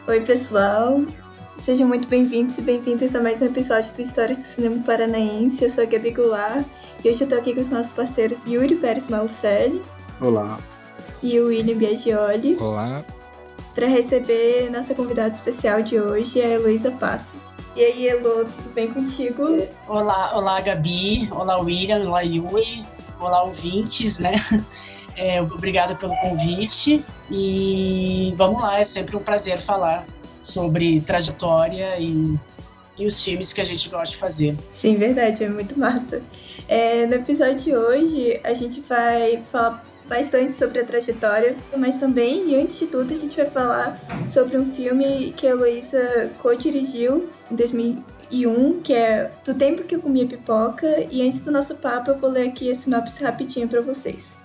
Oi, pessoal. Sejam muito bem-vindos e bem-vindas a mais um episódio do Histórias do Cinema Paranaense. Eu sou a Gabi Goulart e hoje eu tô aqui com os nossos parceiros Yuri Pérez Malucelli. Olá. E o William Biagioli. Olá. Para receber nossa convidada especial de hoje, a Heloísa Passos. E aí, Elo, tudo bem contigo? Olá, Gabi. Olá, William. Olá, Yuri. Olá, ouvintes, né? Obrigada pelo convite e vamos lá, é sempre um prazer falar sobre trajetória e os filmes que a gente gosta de fazer. Sim, verdade, é muito massa. No episódio de hoje, a gente vai falar bastante sobre a trajetória, mas também, e antes de tudo, a gente vai falar sobre um filme que a Heloísa co-dirigiu em 2001, que é Do Tempo que eu Comia Pipoca, e antes do nosso papo eu vou ler aqui a sinopse rapidinho para vocês.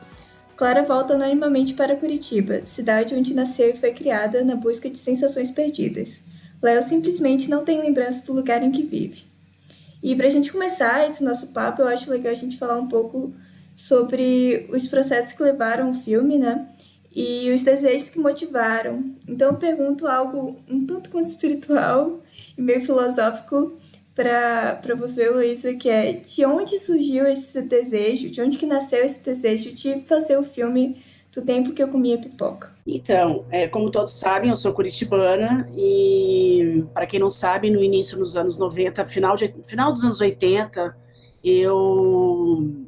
Clara volta anonimamente para Curitiba, cidade onde nasceu e foi criada na busca de sensações perdidas. Léo simplesmente não tem lembrança do lugar em que vive. E para a gente começar esse nosso papo, eu acho legal a gente falar um pouco sobre os processos que levaram o filme, né? E os desejos que motivaram. Então eu pergunto algo um tanto quanto espiritual e meio filosófico para você, Heloísa, que é de onde surgiu esse desejo, de onde que nasceu esse desejo de fazer o filme Do Tempo que eu Comia Pipoca? Então, como todos sabem, eu sou curitibana e, para quem não sabe, no início dos anos 90, final dos anos 80, eu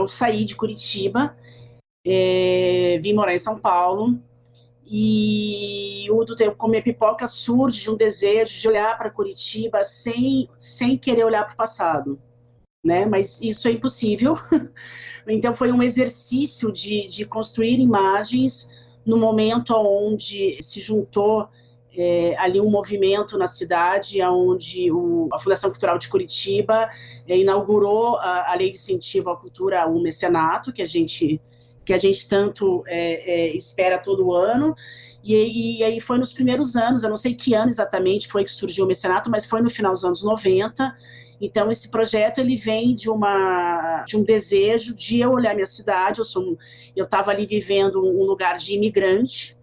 saí de Curitiba, vim morar em São Paulo. E o Do Tempo Comer Pipoca surge de um desejo de olhar para Curitiba sem querer olhar para o passado, né? Mas isso é impossível. Então foi um exercício de construir imagens no momento onde se juntou ali um movimento na cidade, onde a Fundação Cultural de Curitiba inaugurou a Lei de Incentivo à Cultura, o mecenato, que a gente tanto espera todo ano, e aí foi nos primeiros anos, eu não sei que ano exatamente foi que surgiu o mecenato, mas foi no final dos anos 90, então esse projeto ele vem de um desejo de eu olhar minha cidade, eu estava ali vivendo um lugar de imigrante,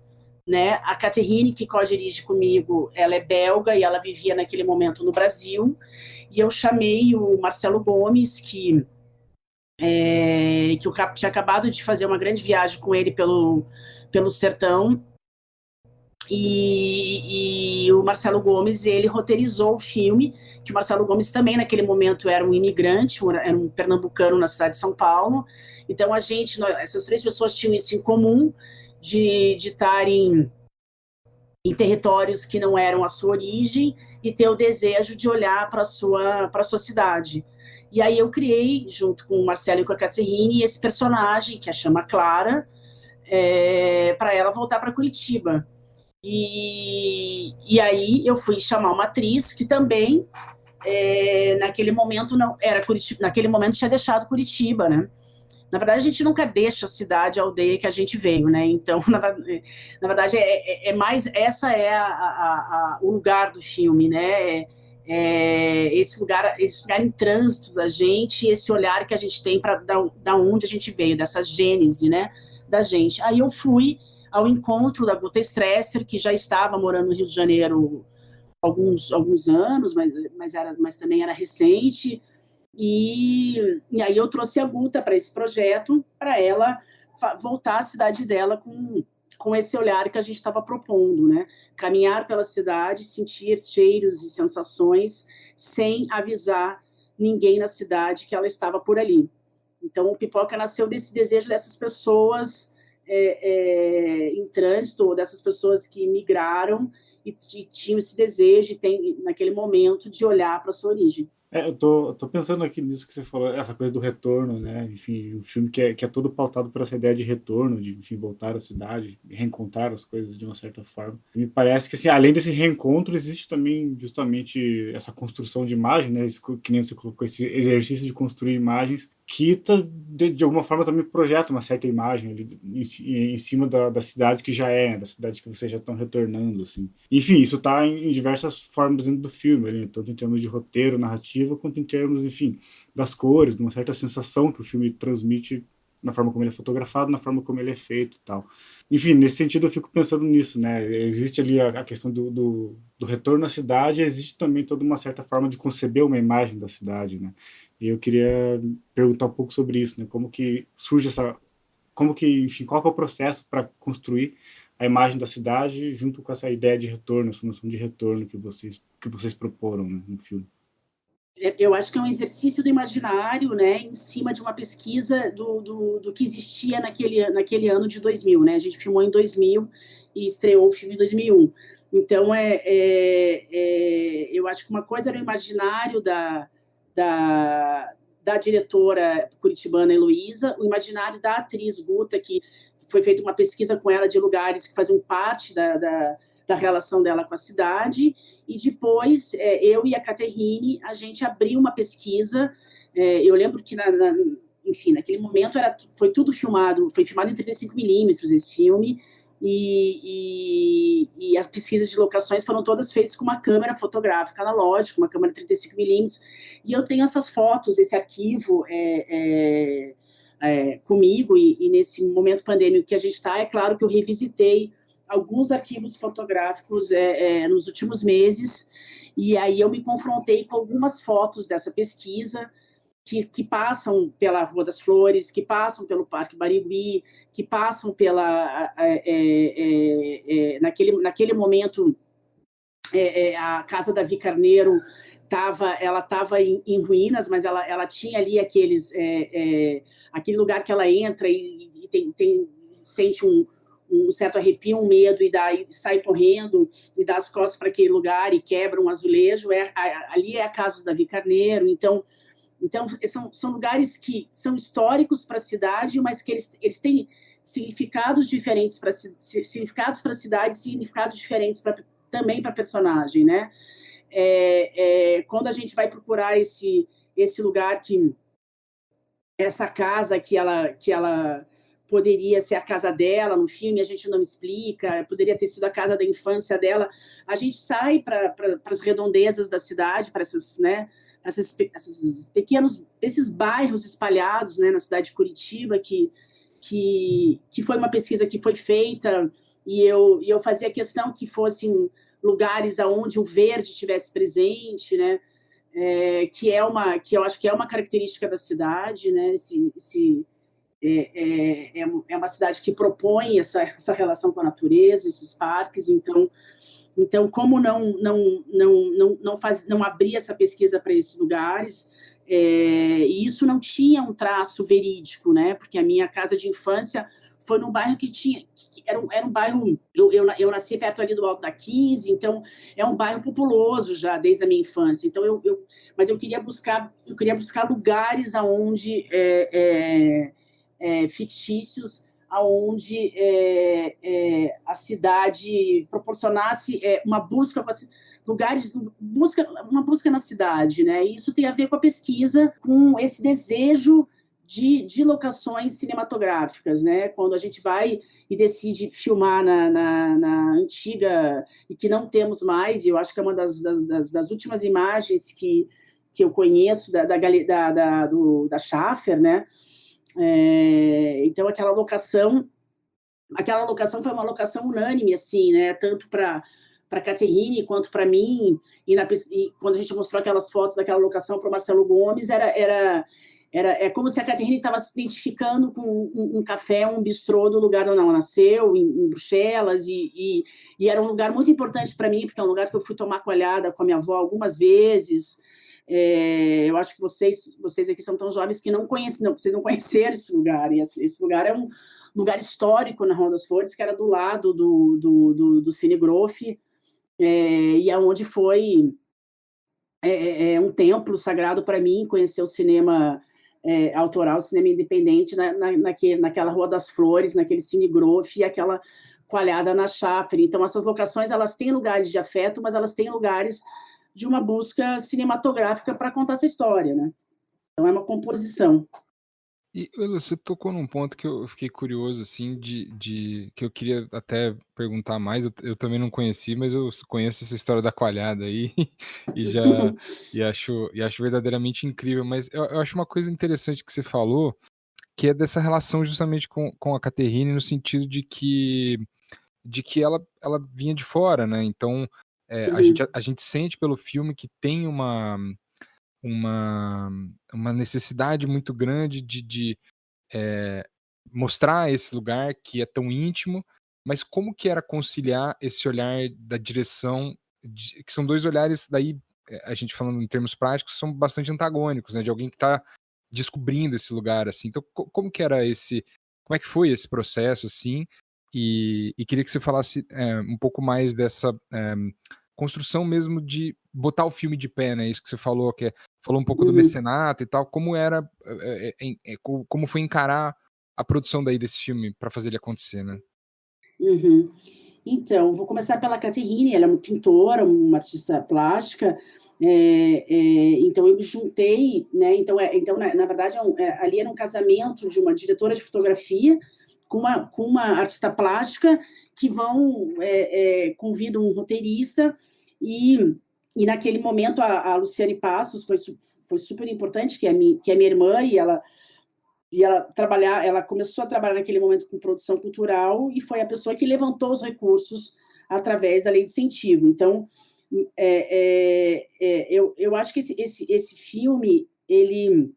né? A Catherine, que co-dirige comigo, ela é belga e ela vivia naquele momento no Brasil, e eu chamei o Marcelo Gomes, que eu tinha acabado de fazer uma grande viagem com ele pelo sertão, e o Marcelo Gomes, ele roteirizou o filme, que o Marcelo Gomes também naquele momento era um imigrante, era um pernambucano na cidade de São Paulo, então essas três pessoas tinham isso em comum, de estarem em territórios que não eram a sua origem e ter o desejo de olhar para a sua cidade. E aí eu criei, junto com o Marcelo e com a Catherine, esse personagem, que a chama Clara, para ela voltar para Curitiba. E aí eu fui chamar uma atriz que também, naquele momento, não era Curitiba, naquele momento tinha deixado Curitiba, né? Na verdade, a gente nunca deixa a cidade, a aldeia que a gente veio, né? Então, na verdade, mais... Essa é o lugar do filme, né? Esse lugar em trânsito da gente, esse olhar que a gente tem para da onde a gente veio, dessa gênese, né? Da gente. Aí eu fui ao encontro da Guta Stresser, que já estava morando no Rio de Janeiro há alguns anos, mas também era recente. E aí eu trouxe a Guta para esse projeto, para ela voltar à cidade dela com esse olhar que a gente estava propondo, né? Caminhar pela cidade, sentir cheiros e sensações sem avisar ninguém na cidade que ela estava por ali. Então, o Pipoca nasceu desse desejo dessas pessoas em trânsito, dessas pessoas que migraram e tinham esse desejo, naquele momento, de olhar para a sua origem. Eu tô pensando aqui nisso que você falou, essa coisa do retorno, né? Enfim, um filme que é todo pautado por essa ideia de retorno, de, enfim, voltar à cidade, reencontrar as coisas de uma certa forma. Me parece que, assim, além desse reencontro, existe também justamente essa construção de imagem, né? Que nem você colocou, esse exercício de construir imagens que de alguma forma também projeta uma certa imagem ali em cima da cidade que já é, da cidade que vocês já estão retornando, assim. Enfim, isso está em diversas formas dentro do filme, ali, tanto em termos de roteiro, narrativa, quanto em termos, enfim, das cores, de uma certa sensação que o filme transmite na forma como ele é fotografado, na forma como ele é feito e tal. Enfim, nesse sentido eu fico pensando nisso, né? Existe ali a questão do retorno à cidade, existe também toda uma certa forma de conceber uma imagem da cidade, né? E eu queria perguntar um pouco sobre isso, né? Como que surge enfim, qual que é o processo para construir a imagem da cidade junto com essa ideia de retorno, essa noção de retorno que vocês proporam, né, no filme? Eu acho que é um exercício do imaginário, né, em cima de uma pesquisa do que existia naquele ano de 2000, né? A gente filmou em 2000 e estreou o filme em 2001. Então, eu acho que uma coisa era o imaginário da diretora curitibana Heloísa, o imaginário da atriz Guta, que foi feita uma pesquisa com ela de lugares que faziam parte da relação dela com a cidade, e depois eu e a Caterine, a gente abriu uma pesquisa. Eu lembro que, enfim, naquele momento foi tudo filmado, foi filmado em 35mm esse filme, e as pesquisas de locações foram todas feitas com uma câmera fotográfica analógica, uma câmera 35mm, e eu tenho essas fotos, esse arquivo comigo, e nesse momento pandêmico que a gente está, é claro que eu revisitei alguns arquivos fotográficos nos últimos meses, e aí eu me confrontei com algumas fotos dessa pesquisa que passam pela Rua das Flores, que passam pelo Parque Barigui, que passam naquele momento a casa da Vi Carneiro estava em ruínas, mas ela tinha ali aquele lugar que ela entra e sente um certo arrepio, um medo, e sai correndo e dá as costas para aquele lugar e quebra um azulejo. Ali é a casa do Davi Carneiro. Então são lugares que são históricos para a cidade, mas que eles têm significados diferentes para a cidade, significados diferentes também para a personagem, né? Quando a gente vai procurar esse lugar, essa casa que ela poderia ser a casa dela no filme, a gente não explica, poderia ter sido a casa da infância dela. A gente sai para as redondezas da cidade, para esses, né, esses bairros espalhados, né, na cidade de Curitiba, que foi uma pesquisa que foi feita, e eu fazia questão que fossem lugares onde o verde estivesse presente, né, que eu acho que é uma característica da cidade, né, é uma cidade que propõe essa relação com a natureza, esses parques. Então, como não abrir essa pesquisa para esses lugares? E isso não tinha um traço verídico, né? Porque a minha casa de infância foi num bairro que era um bairro. Eu nasci perto ali do Alto da 15, então é um bairro populoso já desde a minha infância. Então mas eu queria buscar lugares aonde fictícios, aonde a cidade proporcionasse uma busca, uma busca na cidade, né? E isso tem a ver com a pesquisa, com esse desejo de locações cinematográficas, né? Quando a gente vai e decide filmar na antiga, e que não temos mais, e eu acho que é uma das últimas imagens que eu conheço da Schaffer, né? Então aquela locação foi uma locação unânime, assim, né? Tanto para Caterine quanto para mim, e quando a gente mostrou aquelas fotos daquela locação para o Marcelo Gomes, é como se a Caterine estava se identificando com um café, um bistrô do lugar onde ela nasceu, em Bruxelas, e era um lugar muito importante para mim, porque é um lugar que eu fui tomar coalhada com a minha avó algumas vezes. Eu acho que vocês aqui são tão jovens que vocês não conheceram esse lugar, e esse lugar é um lugar histórico na Rua das Flores, que era do lado do Cine Groff, e aonde foi um templo sagrado para mim, conhecer o cinema autoral, o cinema independente naquela Rua das Flores, naquele Cine Groff, e aquela coalhada na Schaffer. Então essas locações, elas têm lugares de afeto, mas elas têm lugares de uma busca cinematográfica para contar essa história, né? Então é uma composição. E você tocou num ponto que eu fiquei curioso, assim, que eu queria até perguntar mais. Eu também não conheci, mas eu conheço essa história da coalhada aí e acho verdadeiramente incrível. Mas eu acho uma coisa interessante que você falou, que é dessa relação justamente com a Catherine, no sentido de que ela vinha de fora, né? Então, a gente sente pelo filme que tem uma necessidade muito grande de mostrar esse lugar que é tão íntimo, mas como que era conciliar esse olhar da direção, que são dois olhares, daí, a gente falando em termos práticos, são bastante antagônicos, né? De alguém que está descobrindo esse lugar, assim. Então, como que é que foi esse processo, assim? E queria que você falasse um pouco mais dessa construção mesmo de botar o filme de pé, né? Isso que você falou, falou um pouco do mecenato e tal, como era, como foi encarar a produção daí desse filme para fazer ele acontecer, né? Então, vou começar pela Catherine, ela é uma pintora, uma artista plástica, então eu me juntei, né? Então, na verdade, ali era um casamento de uma diretora de fotografia com uma artista plástica que convidam um roteirista e naquele momento a Luciane Passos foi super importante, que é minha irmã, e ela começou a trabalhar naquele momento com produção cultural e foi a pessoa que levantou os recursos através da lei de incentivo. Então, eu acho que esse filme ele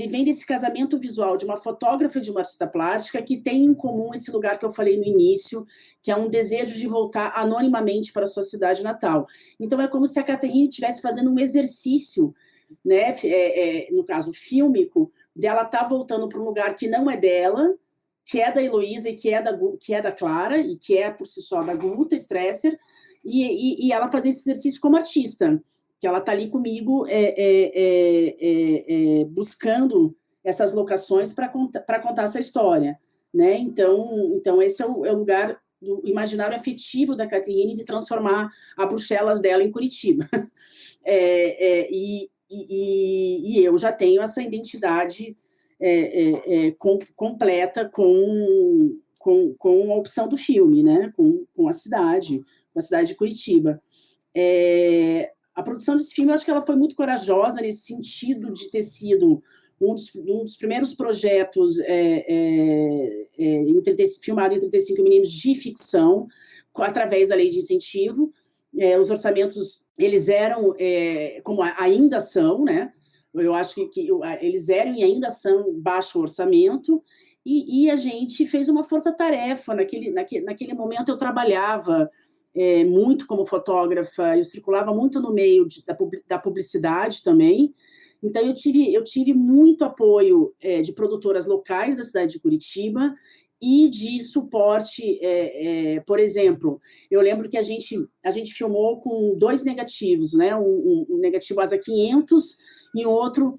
vem desse casamento visual de uma fotógrafa e de uma artista plástica que tem em comum esse lugar que eu falei no início, que é um desejo de voltar anonimamente para a sua cidade natal. Então, é como se a Catherine estivesse fazendo um exercício, né, no caso fílmico, dela estar voltando para um lugar que não é dela, que é da Heloísa e que é da Clara, e que é, por si só, da Guta Stresser, e ela fazer esse exercício como artista, que ela está ali comigo buscando essas locações para contar essa história, né? Então esse é o lugar do imaginário afetivo da Catherine de transformar a Bruxelas dela em Curitiba. E eu já tenho essa identidade completa com a opção do filme, né? Com a cidade de Curitiba. A produção desse filme, eu acho que ela foi muito corajosa nesse sentido de ter sido um dos primeiros projetos filmado em 35mm de ficção, através da lei de incentivo. Os orçamentos, eles eram, como ainda são, né? Eu acho que eles eram e ainda são baixo orçamento, e a gente fez uma força-tarefa. Naquele momento eu trabalhava muito como fotógrafa, eu circulava muito no meio da publicidade também, então eu tive muito apoio de produtoras locais da cidade de Curitiba e de suporte, por exemplo, eu lembro que a gente filmou com 2 negativos, né? Um negativo ASA 500 e outro...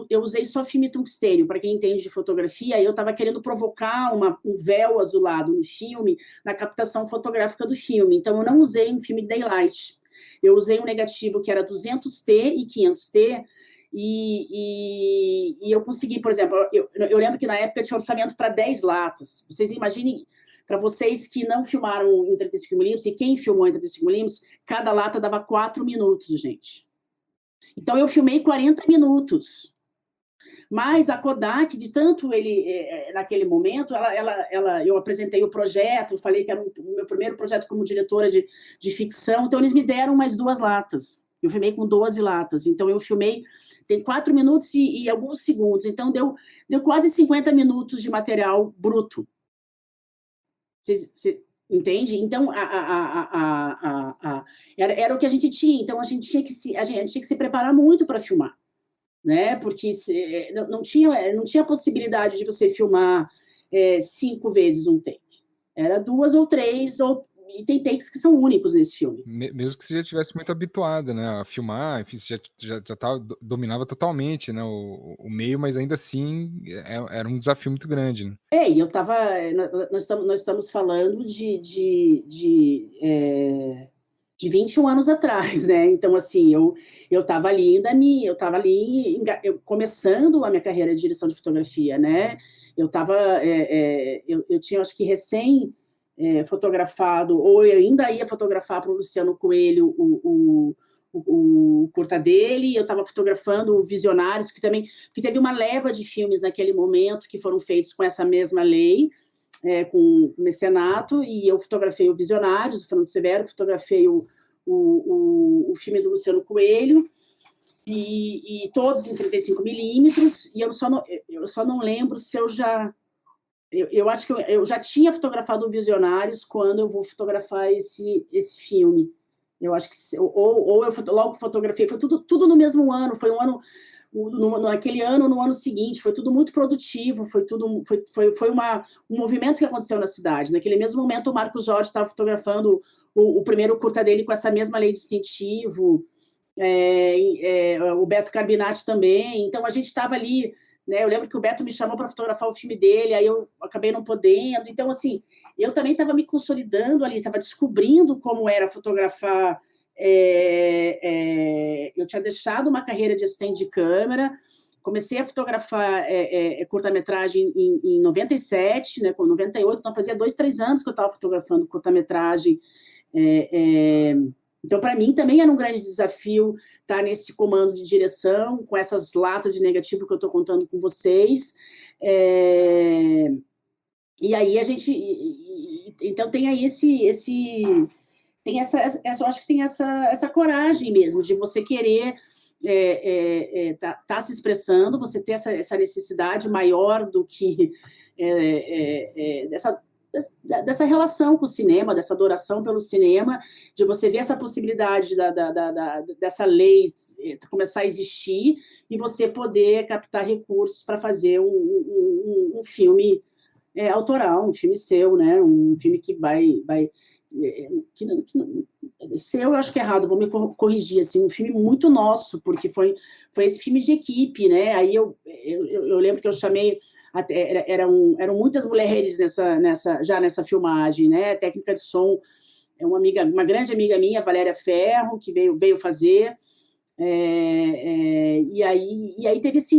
eu usei só filme tungstênio, para quem entende de fotografia, eu estava querendo provocar um véu azulado no filme, na captação fotográfica do filme, então eu não usei um filme de daylight, eu usei um negativo que era 200T e 500T, e eu consegui, por exemplo, eu lembro que na época tinha orçamento para 10 latas, vocês imaginem, para vocês que não filmaram em 35mm, e quem filmou em 35mm, cada lata dava 4 minutos, gente. Então, eu filmei 40 minutos. Mas a Kodak, de tanto naquele momento, eu apresentei o projeto, falei que era o meu primeiro projeto como diretora de ficção, então eles me deram mais 2 latas. Eu filmei com 12 latas. Então, eu filmei, tem 4 minutos e alguns segundos. Então, deu quase 50 minutos de material bruto. Você entende? Então, era o que a gente tinha. Então, a gente tinha que se preparar muito para filmar, né? Porque não tinha possibilidade de você filmar 5 vezes um take. Era 2 ou 3, e tem takes que são únicos nesse filme. Mesmo que você já estivesse muito habituada, né, a filmar, enfim, você já dominava totalmente, né, o meio, mas ainda assim era um desafio muito grande, né? E eu estava... Nós estamos falando de 21 anos atrás, né? Então, assim, eu estava ali começando a minha carreira de direção de fotografia, né? Eu tinha, acho que, fotografado, ou eu ainda ia fotografar para o Luciano Coelho o curta dele, eu estava fotografando o Visionários, que teve uma leva de filmes naquele momento que foram feitos com essa mesma lei, com o mecenato, e eu fotografei o Visionários, o Fernando Severo, fotografei o filme do Luciano Coelho, e todos em 35mm, e eu só não lembro se eu já... Eu acho que eu já tinha fotografado o Visionários quando eu vou fotografar esse filme. Eu acho que... Ou eu logo fotografei, foi tudo no mesmo ano, foi um ano... naquele ano, no ano seguinte, foi tudo muito produtivo, foi um movimento que aconteceu na cidade. Naquele mesmo momento, o Marcos Jorge estava fotografando o primeiro curta dele com essa mesma lei de incentivo, o Beto Carbinati também. Então, a gente estava ali, né? Eu lembro que o Beto me chamou para fotografar o filme dele, aí eu acabei não podendo. Então, assim, eu também estava me consolidando ali, estava descobrindo como era fotografar. Eu tinha deixado uma carreira de assistente de câmera, comecei a fotografar curta-metragem em 97, né, com 98, então fazia 2, 3 anos que eu estava fotografando curta-metragem. Então, para mim, também era um grande desafio estar nesse comando de direção, com essas latas de negativo que eu estou contando com vocês. E aí a gente... Então, tem aí tem eu acho que tem essa coragem mesmo de você querer tá se expressando, você ter essa necessidade maior do que dessa relação com o cinema, dessa adoração pelo cinema, de você ver essa possibilidade dessa lei começar a existir e você poder captar recursos para fazer um filme autoral, um filme seu, né? Um filme que vai seu, eu acho que é errado, vou me corrigir, assim, um filme muito nosso, porque foi esse filme de equipe, né? Aí eu lembro que eu chamei, eram muitas mulheres já nessa filmagem, né? Técnica de som, uma grande amiga minha, Valéria Ferro, que veio fazer. E aí teve esse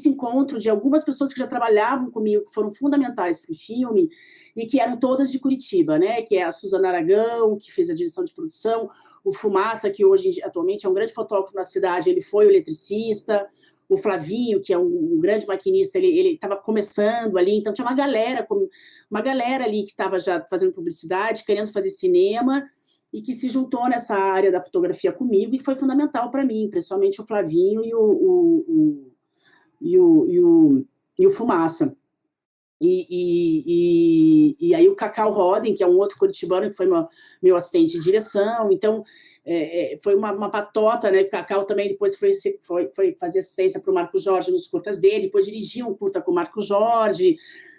encontro de algumas pessoas que já trabalhavam comigo, que foram fundamentais para o filme, e que eram todas de Curitiba, né? Que é a Suzana Aragão, que fez a direção de produção, o Fumaça, que atualmente é um grande fotógrafo na cidade, ele foi o eletricista, o Flavinho, que é um grande maquinista, ele estava começando ali, então tinha uma galera ali que estava já fazendo publicidade, querendo fazer cinema, e que se juntou nessa área da fotografia comigo, e foi fundamental para mim, principalmente o Flavinho e o Fumaça. E aí o Cacau Roden, que é um outro curitibano, que foi meu assistente de direção. Então, foi uma patota, né? O Cacau também depois foi fazer assistência para o Marcos Jorge nos curtas dele, depois dirigiu um curta com o Marcos Jorge.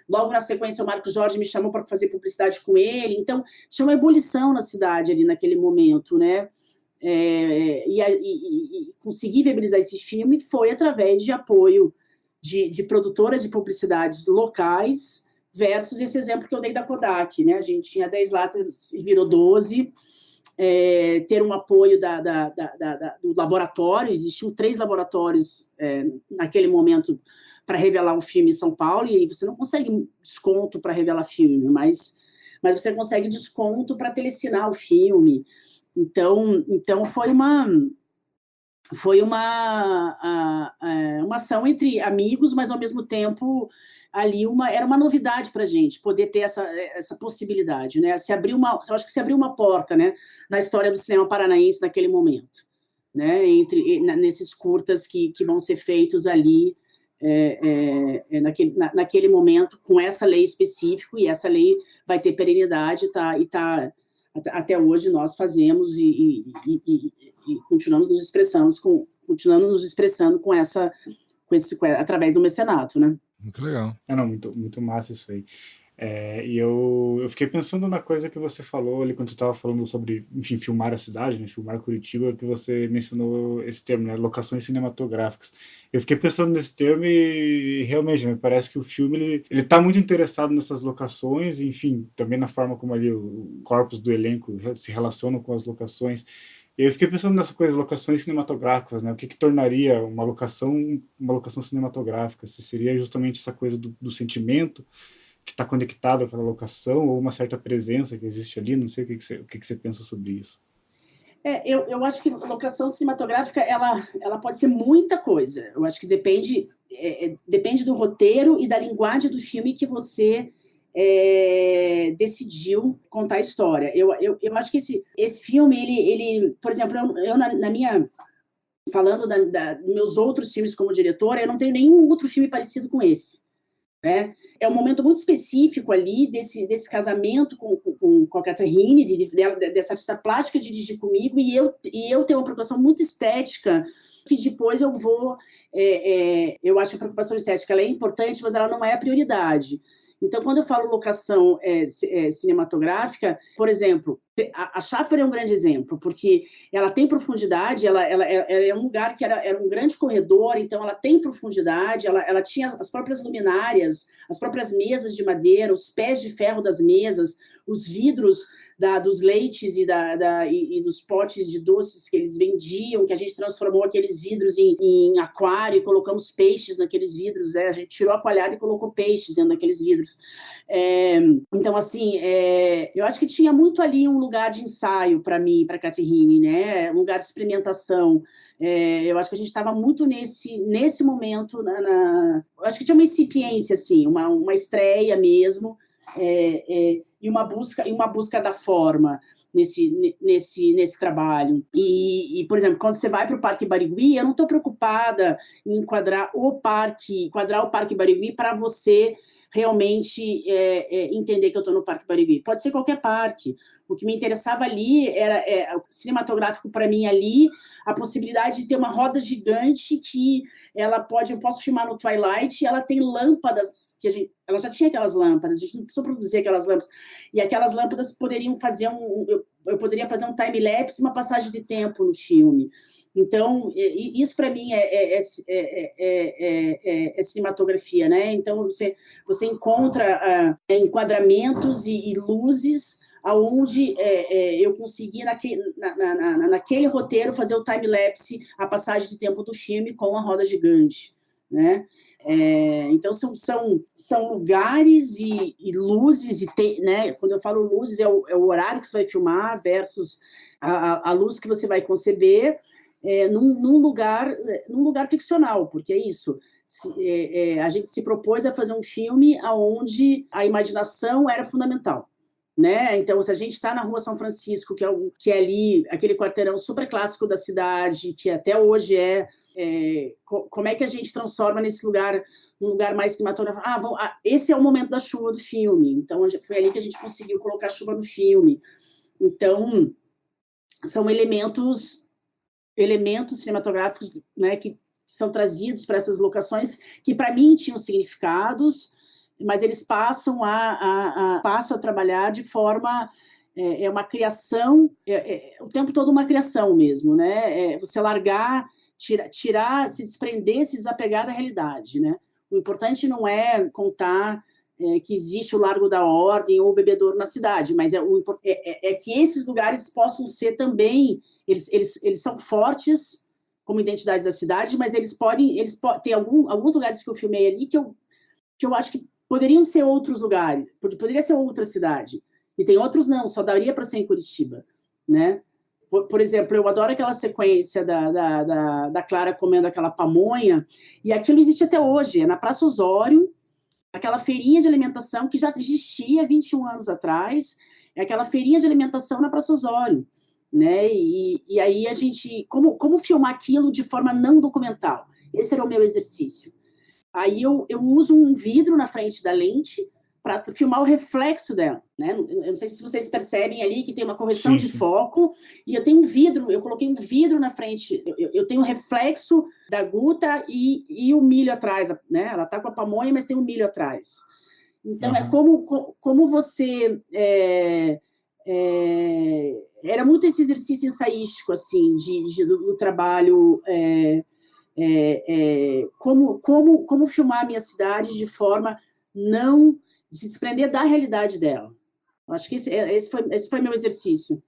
Logo na sequência, o Marcos Jorge me chamou para fazer publicidade com ele. Então, tinha uma ebulição na cidade ali naquele momento, né? E conseguir viabilizar esse filme foi através de apoio de produtoras de publicidades locais versus esse exemplo que eu dei da Kodak, né? A gente tinha 10 latas e virou 12. Ter um apoio do laboratório, existiam 3 laboratórios naquele momento para revelar um filme em São Paulo, e você não consegue desconto para revelar filme, mas você consegue desconto para telecinar o filme. Então foi uma ação entre amigos, mas ao mesmo tempo ali era uma novidade para a gente poder ter essa possibilidade, né? Eu acho que se abriu uma porta, né, na história do cinema paranaense naquele momento, né? Nesses curtas que vão ser feitos ali naquele momento, com essa lei específica, e essa lei vai ter perenidade, até hoje nós fazemos e continuamos nos expressando através do mecenato, né? Muito legal. Não, muito massa isso aí. E eu fiquei pensando na coisa que você falou ali quando você estava falando sobre, enfim, filmar a cidade, né, filmar Curitiba, que você mencionou esse termo, né, locações cinematográficas. Eu fiquei pensando nesse termo e realmente me parece que o filme ele está muito interessado nessas locações, enfim, também na forma como ali o corpus do elenco se relaciona com as locações. Eu fiquei pensando nessa coisa, locações cinematográficas, né? O que tornaria uma locação cinematográfica? Se seria justamente essa coisa do sentimento que está conectado àquela locação, ou uma certa presença que existe ali? Não sei o que você pensa sobre isso. Eu acho que locação cinematográfica ela pode ser muita coisa. Eu acho que depende do roteiro e da linguagem do filme que você decidiu contar a história. Eu acho que esse filme, ele por exemplo, eu na minha... Falando dos meus outros filmes como diretora, eu não tenho nenhum outro filme parecido com esse. Né? É um momento muito específico ali desse casamento com a Catherine, dessa artista plástica dirigir comigo, e eu tenho uma preocupação muito estética, que depois eu vou... eu acho que a preocupação estética ela é importante, mas ela não é a prioridade. Então, quando eu falo locação cinematográfica, por exemplo, a Schaffer é um grande exemplo, porque ela tem profundidade, ela é um lugar que era um grande corredor, então ela tem profundidade, ela tinha as próprias luminárias, as próprias mesas de madeira, os pés de ferro das mesas, os vidros dos leites e dos potes de doces que eles vendiam, que a gente transformou aqueles vidros em aquário e colocamos peixes naqueles vidros, né? A gente tirou a coalhada e colocou peixes dentro daqueles vidros. Então, assim, eu acho que tinha muito ali um lugar de ensaio para mim, para a Catherine, né? Um lugar de experimentação. Eu acho que a gente estava muito nesse momento, eu acho que tinha uma incipiência, assim, uma estreia mesmo, e uma busca da forma nesse trabalho. E, por exemplo, quando você vai para o Parque Barigui, eu não estou preocupada em enquadrar o Parque Barigui para você realmente entender que eu estou no Parque Barigui. Pode ser qualquer parque. O que me interessava ali era cinematográfico para mim ali, a possibilidade de ter uma roda gigante que eu posso filmar no Twilight, e ela tem lâmpadas, ela já tinha aquelas lâmpadas, a gente não precisou produzir aquelas lâmpadas, e aquelas lâmpadas poderiam fazer eu poderia fazer um time-lapse, uma passagem de tempo no filme. Então, isso para mim é cinematografia, né? Então, você encontra enquadramentos e luzes aonde eu consegui, naquele roteiro, fazer o time-lapse, a passagem de tempo do filme com a roda gigante, né? Então, são lugares e luzes, né? Quando eu falo luzes, é o horário que você vai filmar versus a luz que você vai conceber, num lugar ficcional, porque é isso. A gente se propôs a fazer um filme onde a imaginação era fundamental. Né? Então, se a gente está na Rua São Francisco, que é ali, aquele quarteirão super clássico da cidade, que até hoje como é que a gente transforma nesse lugar um lugar mais cinematográfico? Esse é o momento da chuva do filme. Então, foi ali que a gente conseguiu colocar chuva no filme. Então, são elementos cinematográficos, né, que são trazidos para essas locações, que para mim tinham significados, mas eles passam a trabalhar de forma... uma criação, o tempo todo uma criação mesmo, né? Você largar, tirar, se desprender, se desapegar da realidade, né? O importante não é contar que existe o Largo da Ordem ou o Bebedouro na cidade, mas que esses lugares possam ser também... Eles são fortes como identidades da cidade, mas eles podem ter alguns lugares que eu filmei ali que eu acho que poderiam ser outros lugares, poderia ser outra cidade. E tem outros não, só daria para ser em Curitiba, né? Por exemplo, eu adoro aquela sequência da Clara comendo aquela pamonha, e aquilo existe até hoje, é na Praça Osório, aquela feirinha de alimentação que já existia 21 anos atrás, é aquela feirinha de alimentação na Praça Osório, né? E aí a gente... Como filmar aquilo de forma não documental? Esse era o meu exercício. Aí eu uso um vidro na frente da lente para filmar o reflexo dela, né? Eu não sei se vocês percebem ali que tem uma correção de foco, e eu tenho um vidro, eu coloquei um vidro na frente, eu tenho o reflexo da Guta e o milho atrás, né? Ela está com a pamonha, mas tem o milho atrás. Então, é como você... era muito esse exercício ensaístico, assim, do trabalho... como filmar a minha cidade de forma não se desprender da realidade dela. Acho que esse foi meu exercício.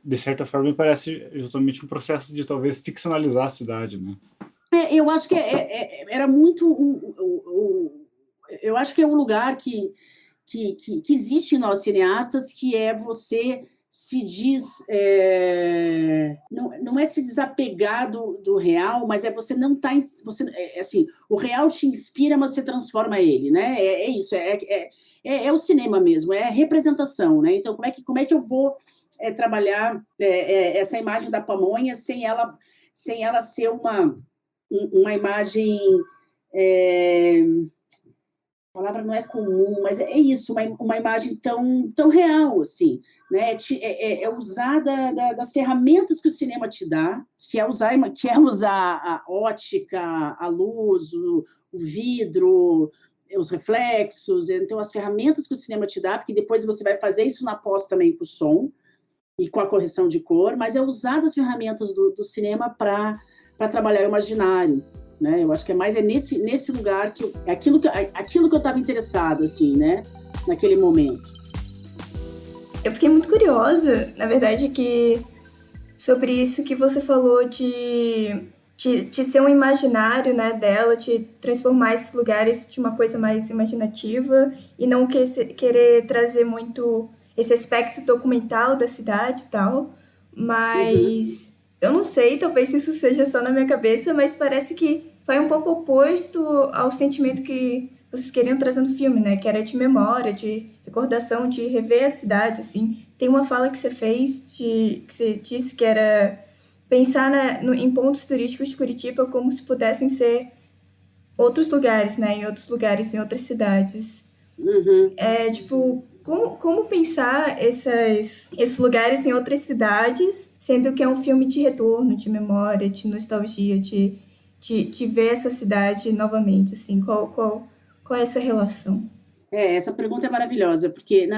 De certa forma, me parece justamente um processo de talvez ficcionalizar a cidade, né? Eu acho que era muito... eu acho que é um lugar que existe em nós cineastas, que é você se diz, não é se desapegar do real, mas é você não estar, assim, o real te inspira, mas você transforma ele, né? É isso, é o cinema mesmo, é a representação, né? Então, como é que eu vou trabalhar essa imagem da pamonha sem ela ser uma imagem, a palavra não é comum, mas é isso, uma imagem tão real, assim, né? É usar das ferramentas que o cinema te dá, que é usar a ótica, a luz, o vidro, os reflexos, então as ferramentas que o cinema te dá, porque depois você vai fazer isso na pós também com o som e com a correção de cor, mas é usar das ferramentas do cinema para trabalhar o imaginário. Né? Eu acho que é nesse lugar que aquilo que eu estava interessada, assim, né? Naquele momento. Eu fiquei muito curiosa, na verdade, sobre isso que você falou de ser um imaginário, né, dela, de transformar esses lugares de uma coisa mais imaginativa e não querer trazer muito esse aspecto documental da cidade e tal, mas eu não sei, talvez isso seja só na minha cabeça, mas parece que foi um pouco oposto ao sentimento que vocês queriam trazer no filme, né? Que era de memória, de recordação, de rever a cidade, assim. Tem uma fala que você fez, que você disse que era pensar em pontos turísticos de Curitiba como se pudessem ser outros lugares, né? Em outros lugares, em outras cidades. Como pensar esses lugares em outras cidades, sendo que é um filme de retorno, de memória, de nostalgia, de ver essa cidade novamente, assim, qual é essa relação? Essa pergunta é maravilhosa, porque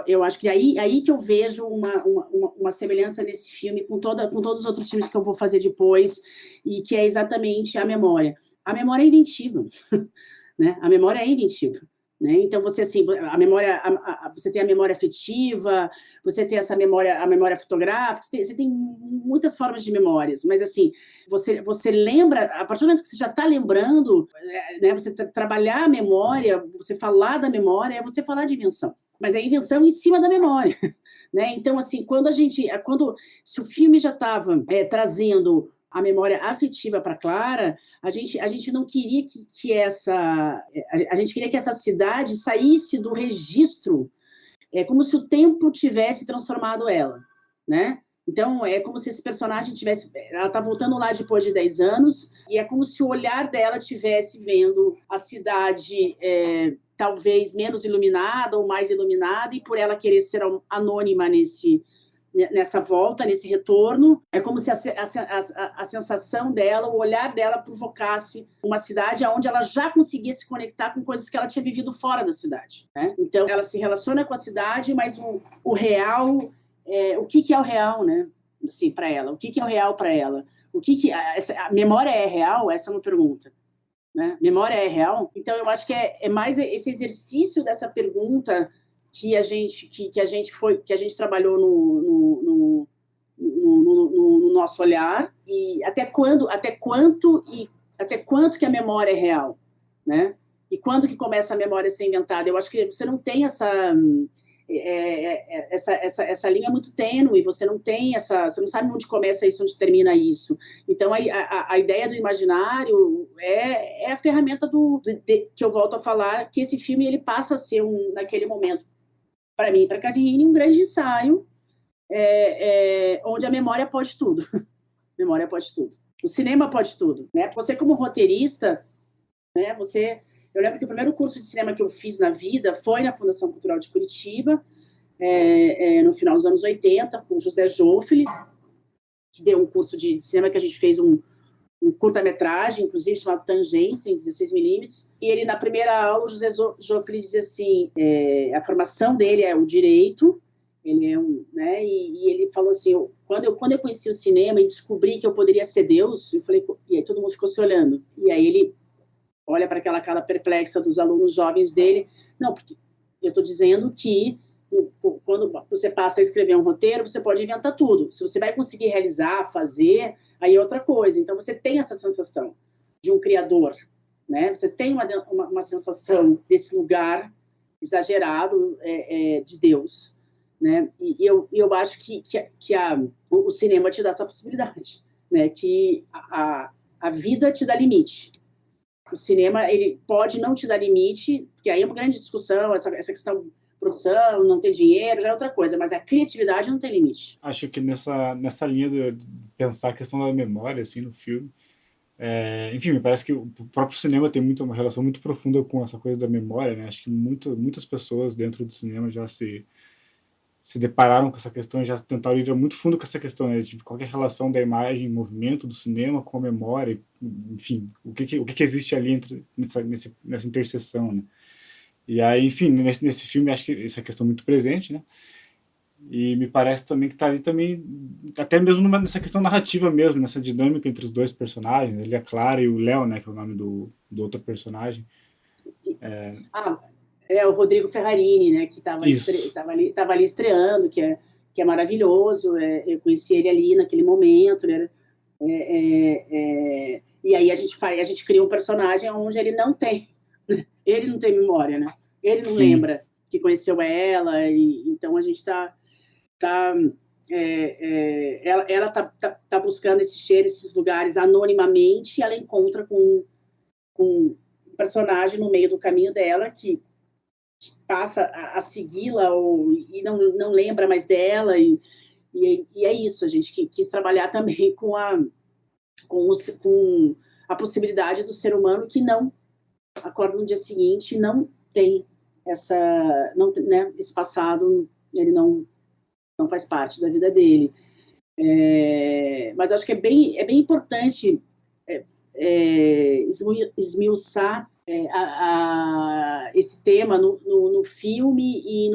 eu acho que aí que eu vejo uma semelhança nesse filme com todos os outros filmes que eu vou fazer depois, e que é exatamente a memória. A memória é inventiva, né? A memória é inventiva. Né? Então, você, assim, você tem a memória afetiva, você tem a memória fotográfica, você tem muitas formas de memórias, mas, assim, você lembra, a partir do momento que você já está lembrando, né, você trabalhar a memória, você falar da memória, é você falar de invenção. Mas é invenção em cima da memória. Né? Então, assim, se o filme já estava trazendo a memória afetiva para Clara, a gente não queria a gente queria que essa cidade saísse do registro, como se o tempo tivesse transformado ela, né? Então, é como se esse personagem ela está voltando lá depois de 10 anos, e é como se o olhar dela estivesse vendo a cidade talvez menos iluminada ou mais iluminada, e por ela querer ser anônima nessa volta, nesse retorno, é como se a sensação dela, o olhar dela provocasse uma cidade onde ela já conseguia se conectar com coisas que ela tinha vivido fora da cidade. Né? Então, ela se relaciona com a cidade, mas o real, o que é o real, né? Assim, para ela? O que é o real para ela? A memória é real? Essa é uma pergunta. Né? Memória é real? Então, eu acho que é mais esse exercício dessa pergunta que a gente trabalhou no nosso olhar, e até quanto que a memória é real, né? E quando que começa a memória a ser inventada? Eu acho que você não tem essa linha muito tênue, você não sabe onde começa isso, onde termina isso. Então, a ideia do imaginário é a ferramenta que eu volto a falar, que esse filme ele passa a ser, naquele momento, para mim, para Casinhini, um grande ensaio, onde a memória pode tudo. Memória pode tudo. O cinema pode tudo. Né? Você, como roteirista, né, eu lembro que o primeiro curso de cinema que eu fiz na vida foi na Fundação Cultural de Curitiba, no final dos anos 80, com o José Joffre, que deu um curso de cinema que a gente fez um curta-metragem, inclusive, chamado Tangência, em 16mm. E ele, na primeira aula, o José Joffre dizia assim, a formação dele é o direito, ele é né, e ele falou assim, quando eu conheci o cinema e descobri que eu poderia ser Deus, eu falei, e aí todo mundo ficou se olhando. E aí ele olha para aquela cara perplexa dos alunos jovens dele, não, porque eu estou dizendo que quando você passa a escrever um roteiro, você pode inventar tudo. Se você vai conseguir realizar, fazer, aí é outra coisa. Então, você tem essa sensação de um criador, né? Você tem uma sensação desse lugar exagerado de Deus. né? E eu acho que o cinema te dá essa possibilidade, né? Que a vida te dá limite. O cinema, ele pode não te dar limite, porque aí é uma grande discussão, essa questão de produção, não ter dinheiro, já é outra coisa, mas a criatividade não tem limite. Acho que nessa linha de pensar a questão da memória, assim, no filme, enfim, me parece que o próprio cinema tem uma relação muito profunda com essa coisa da memória, né? Acho que muitas pessoas dentro do cinema já se depararam com essa questão, já tentaram ir muito fundo com essa questão, né, de qualquer relação da imagem, movimento do cinema com a memória, enfim, o que existe ali nessa interseção, né? E aí, enfim, nesse filme acho que essa questão é muito presente, né? E me parece também que está ali também, até mesmo nessa questão narrativa mesmo, nessa dinâmica entre os dois personagens, ali a Clara e o Léo, né, que é o nome do outro personagem. O Rodrigo Ferrarini, né, que estava ali estreando, que é maravilhoso. Eu conheci ele ali naquele momento. Ele era, e aí a gente cria um personagem onde ele não tem memória, né? Ele não lembra que conheceu ela, e então a gente ela tá buscando esse cheiro, esses lugares anonimamente, e ela encontra com um personagem no meio do caminho dela que passa a segui-la e não lembra mais dela, e é isso. A gente quis trabalhar também com a possibilidade do ser humano que não acorda no dia seguinte, não tem esse passado, ele não faz parte da vida dele. Mas acho que é bem importante esmiuçar esse tema no filme e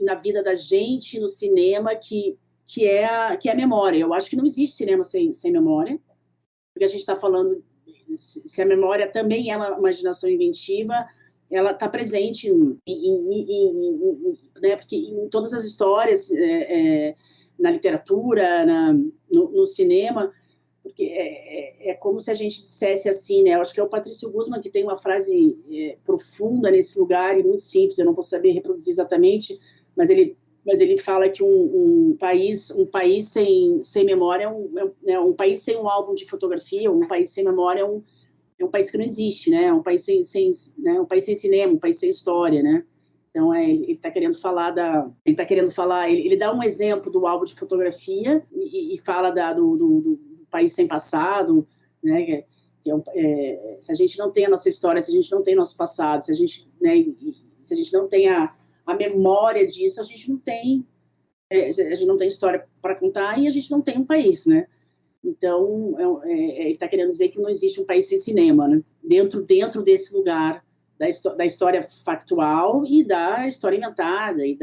na vida da gente, no cinema, que é a memória. Eu acho que não existe cinema sem memória, porque a gente está falando, se a memória também é uma imaginação inventiva, ela está presente né, porque em todas as histórias, na literatura, no cinema, porque é como se a gente dissesse assim, né? Eu acho que é o Patrício Guzman que tem uma frase profunda nesse lugar e muito simples. Eu não vou saber reproduzir exatamente, mas ele fala que um país sem memória é um país sem um álbum de fotografia, um país sem memória é um país que não existe, né? Um país sem um país sem cinema, um país sem história, né? Então, ele está querendo falar, ele dá um exemplo do álbum de fotografia e fala do país sem passado, né? Se a gente não tem a nossa história, se a gente não tem nosso passado, se a gente não tem a memória disso, a gente não tem história para contar e a gente não tem um país, né? Então, ele está querendo dizer que não existe um país sem cinema, né? Dentro desse lugar da história factual e da história inventada e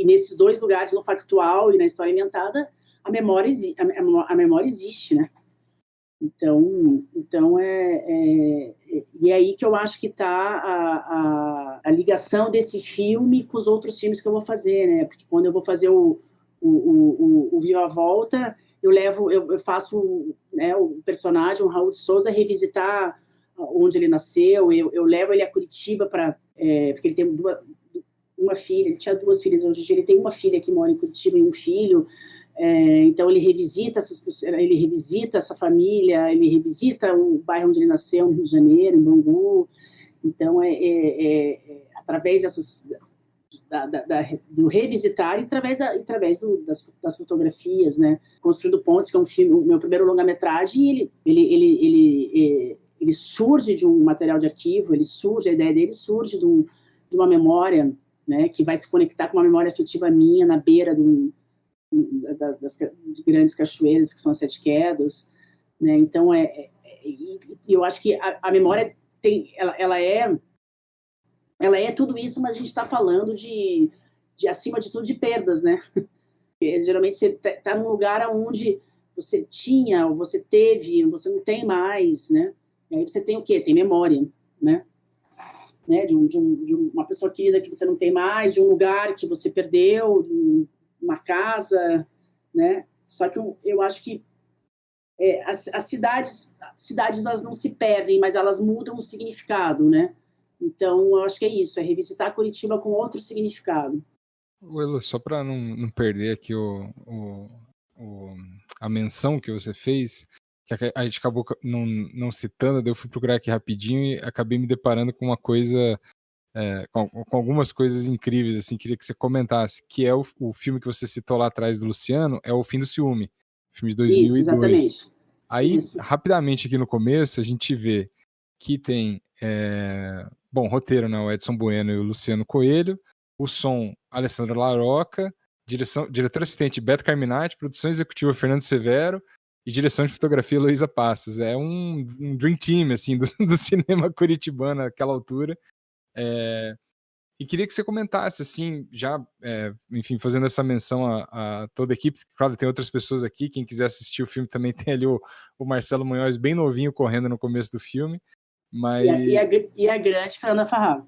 nesses dois lugares, no factual e na história inventada, a memória existe, né? Então e é aí que eu acho que está a ligação desse filme com os outros filmes que eu vou fazer, né? Porque quando eu vou fazer o Viva a Volta, eu faço, né, o personagem, o Raul de Souza, revisitar onde ele nasceu. Eu levo ele a Curitiba porque ele tem uma filha, ele tinha 2 filhas, hoje em dia ele tem uma filha que mora em Curitiba e um filho. Então ele revisita essa família, ele revisita o bairro onde ele nasceu, no Rio de Janeiro, em Bangu. Então através do revisitar e através das fotografias, né? Construindo Pontes, que é um filme, o meu primeiro longa-metragem, ele surge de um material de arquivo, a ideia dele surge de uma memória, né, que vai se conectar com uma memória afetiva minha na beira das grandes cachoeiras, que são as 7 Quedas, né? Então, eu acho que a memória ela é tudo isso, mas a gente está falando de acima de tudo, de perdas, né? Geralmente você está num lugar onde você tinha, ou você teve, você não tem mais, né? E aí você tem o quê? Tem memória, né? De uma pessoa querida que você não tem mais, de um lugar que você perdeu, de uma casa, né? Só que eu acho que as cidades elas não se perdem, mas elas mudam o significado, né? Então, eu acho que é isso, é revisitar Curitiba com outro significado. Elo, só para não perder aqui a menção que você fez, que a gente acabou não citando, daí eu fui procurar aqui rapidinho e acabei me deparando com uma coisa, com algumas coisas incríveis, assim, queria que você comentasse, que é o filme que você citou lá atrás do Luciano, é O Fim do Ciúme, filme de 2002. Isso, exatamente. Aí, Isso. rapidamente aqui no começo, a gente vê que tem, roteiro, né, o Edson Bueno e o Luciano Coelho, o som, Alessandra Larocca, diretor assistente Beto Carminati, produção executiva Fernando Severo e direção de fotografia Luísa Passos. É um dream team, assim, do cinema curitibano naquela altura. E queria que você comentasse, assim, já, enfim, fazendo essa menção a toda a equipe. Claro, tem outras pessoas aqui, quem quiser assistir o filme também tem ali o Marcelo Munhoz bem novinho correndo no começo do filme. Mas... E a grande Fernanda Farrah.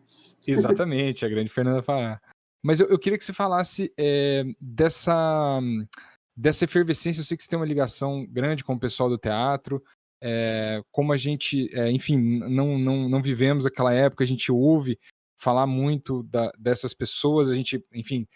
Exatamente, a grande Fernanda Farrah. Mas eu queria que você falasse dessa efervescência. Eu sei que você tem uma ligação grande com o pessoal do teatro, como a gente, enfim, não vivemos aquela época, a gente ouve falar muito dessas pessoas, a gente, enfim,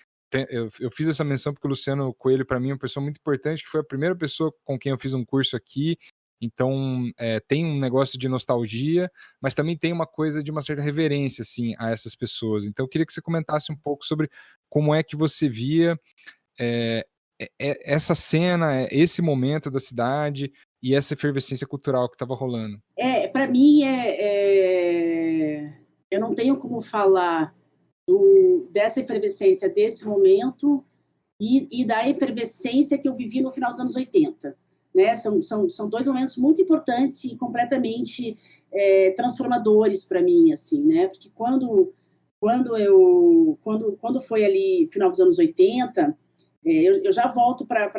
eu fiz essa menção porque o Luciano Coelho, para mim, é uma pessoa muito importante, que foi a primeira pessoa com quem eu fiz um curso aqui, então tem um negócio de nostalgia, mas também tem uma coisa de uma certa reverência, assim, a essas pessoas. Então eu queria que você comentasse um pouco sobre como é que você via essa cena, esse momento da cidade e essa efervescência cultural que estava rolando. Para mim, eu não tenho como falar dessa efervescência desse momento e da efervescência que eu vivi no final dos anos 80. Né? São dois momentos muito importantes e completamente transformadores para mim, assim, né? Porque quando foi ali final dos anos 80, eu já volto para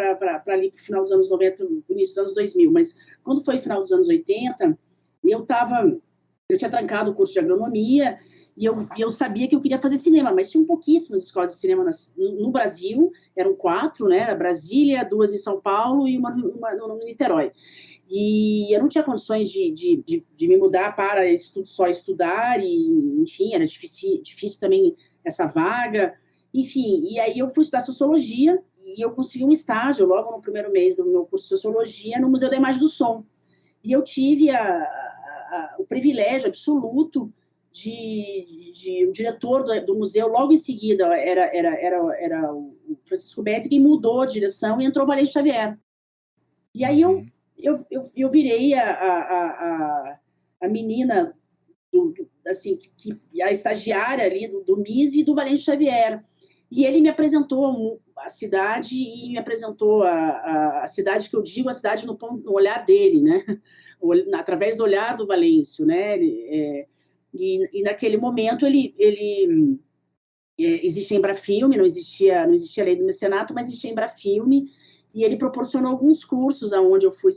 ali para o final dos anos 90, início dos anos 2000, mas quando foi final dos anos 80, eu tinha trancado o curso de agronomia e eu sabia que eu queria fazer cinema, mas tinham pouquíssimas escolas de cinema no Brasil, eram 4, né? Brasília, 2 em São Paulo e uma no Niterói. E eu não tinha condições de me mudar para só estudar, e, enfim, era difícil também essa vaga. Enfim, e aí eu fui estudar Sociologia e eu consegui um estágio logo no primeiro mês do meu curso de Sociologia no Museu da Imagem do Som. E eu tive o privilégio absoluto de o diretor do museu, logo em seguida, era o Francisco Betti, que mudou a direção e entrou o Valente Xavier. E aí eu virei a menina, assim, a estagiária ali do MIS e do Valente Xavier. E ele me apresentou a cidade e me apresentou a cidade que eu digo, a cidade no olhar dele, né? Através do olhar do Valêncio, né? E naquele momento existia Embrafilme, não existia a lei do mecenato, mas existia Embrafilme, e ele proporcionou alguns cursos aonde eu fui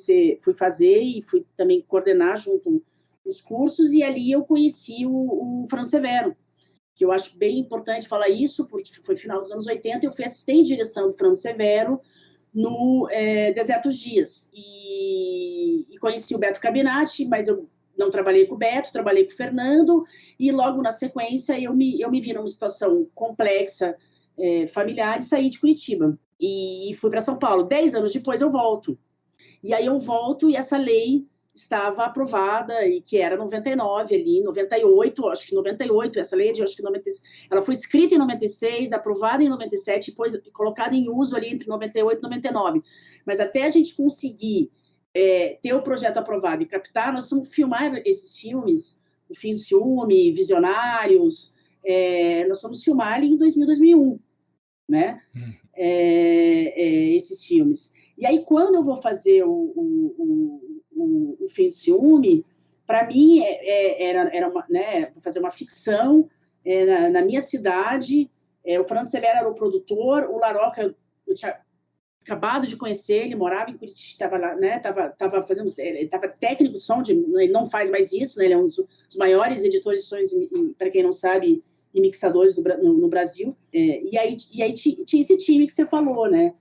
fazer e fui também coordenar junto os cursos, e ali eu conheci o Fran Severo, que eu acho bem importante falar isso, porque foi final dos anos 80, eu fui assistente de direção do Fran Severo no Desertos Dias, e conheci o Beto Cabinati, mas eu não trabalhei com o Beto, trabalhei com o Fernando, e logo na sequência eu me vi numa situação complexa, familiar, e saí de Curitiba. E fui para São Paulo. 10 anos depois eu volto. E aí eu volto e essa lei estava aprovada, e que era 99 ali, 98, acho que 98, essa lei de, acho que 96, ela foi escrita em 96, aprovada em 97, depois colocada em uso ali entre 98 e 99. Mas até a gente conseguir ter o projeto aprovado e captar, nós vamos filmar esses filmes, O Fim do Ciúme, Visionários, nós vamos filmar ali em 2000, 2001, né? Esses filmes. E aí, quando eu vou fazer o Fim do Ciúme, para mim era uma, né, vou fazer uma ficção na minha cidade. O Fernando Severo era o produtor, o Larocca eu tinha acabado de conhecer, ele morava em Curitiba, estava lá, né, estava fazendo, ele estava técnico de som, ele não faz mais isso, né, ele é um dos maiores editores de sons, para quem não sabe, e mixadores no Brasil. E aí tinha esse time que você falou, né?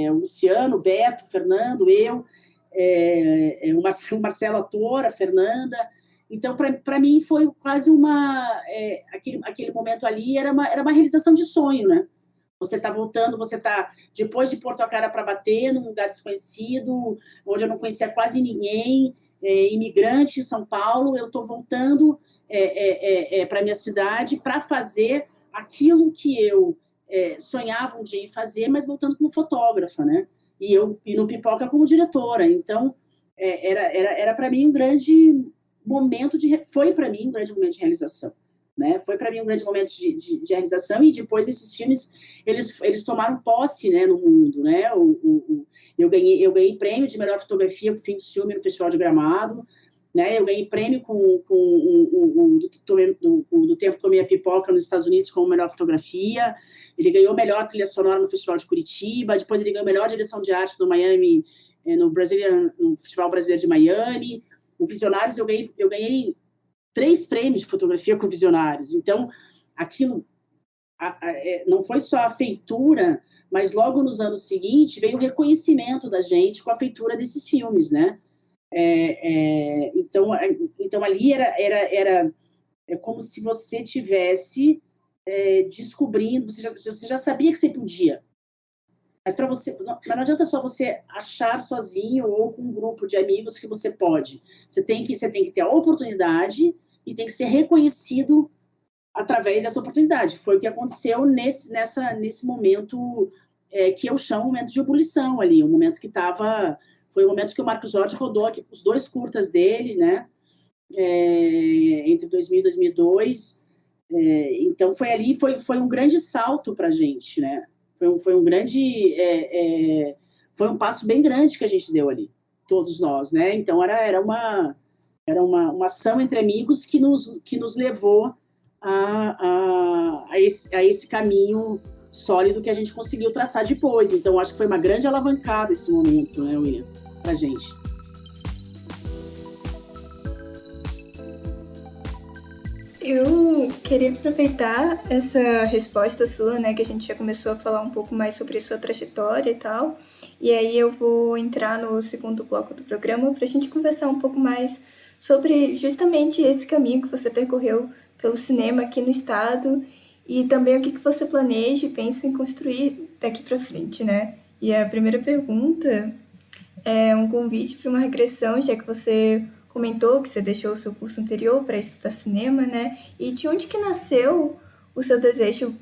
O Luciano, o Beto, o Fernando, eu, o Marcelo ator, a Fernanda, Então, para mim, foi quase aquele momento ali era uma realização de sonho, né? Você está voltando, você está, depois de pôr tua cara para bater num lugar desconhecido, onde eu não conhecia quase ninguém, imigrante em São Paulo, eu estou voltando para a minha cidade para fazer aquilo que eu sonhava um dia em fazer, mas voltando como fotógrafa, né? E no Pipoca como diretora. Então, era para mim um grande momento foi para mim um grande momento de realização, né? Foi para mim um grande momento de realização, e depois esses filmes eles tomaram posse, né, no mundo, né? Eu ganhei prêmio de melhor fotografia com o Fim de Filme no Festival de Gramado, né? Eu ganhei prêmio do Tempo Comia Pipoca nos Estados Unidos como melhor fotografia. Ele ganhou melhor trilha sonora no Festival de Curitiba, depois ele ganhou melhor direção de arte no Miami, no Festival Brasileiro de Miami. O Visionários eu ganhei 3 prêmios de fotografia com Visionários. Então, aquilo não foi só a feitura, mas logo nos anos seguintes veio o reconhecimento da gente com a feitura desses filmes, né? Então ali era como se você tivesse descobrindo, você já sabia que você podia, mas não adianta só você achar sozinho ou com um grupo de amigos que você pode. Você tem que ter a oportunidade e tem que ser reconhecido através dessa oportunidade. Foi o que aconteceu nesse momento que eu chamo momento de ebulição ali, o momento que foi o momento que o Marcos Jorge rodou aqui, os 2 curtas dele, né? Entre 2000 e 2002. Então foi um grande salto para a gente, né? Foi um grande, foi um passo bem grande que a gente deu ali, todos nós, né? Então era uma ação entre amigos que nos levou a esse caminho sólido que a gente conseguiu traçar depois. Então acho que foi uma grande alavancada esse momento, né, William, pra gente. Eu queria aproveitar essa resposta sua, né, que a gente já começou a falar um pouco mais sobre sua trajetória e tal, e aí eu vou entrar no segundo bloco do programa para a gente conversar um pouco mais sobre justamente esse caminho que você percorreu pelo cinema aqui no estado e também o que você planeja e pensa em construir daqui para frente, né? E a primeira pergunta é um convite para uma regressão, já que você comentou que você deixou o seu curso anterior para estudar cinema, né? E de onde que nasceu o seu desejo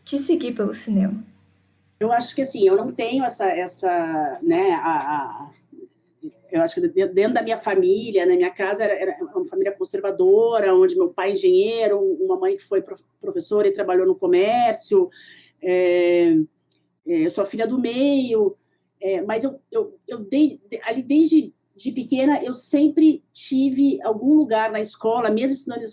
de seguir pelo cinema? Eu acho que, assim, eu não tenho essa né, eu acho que dentro da minha família, na minha casa, era uma família conservadora, onde meu pai é engenheiro, uma mãe que foi professora e trabalhou no comércio, eu sou a filha do meio, mas ali desde de pequena, eu sempre tive algum lugar na escola, mesmo estudando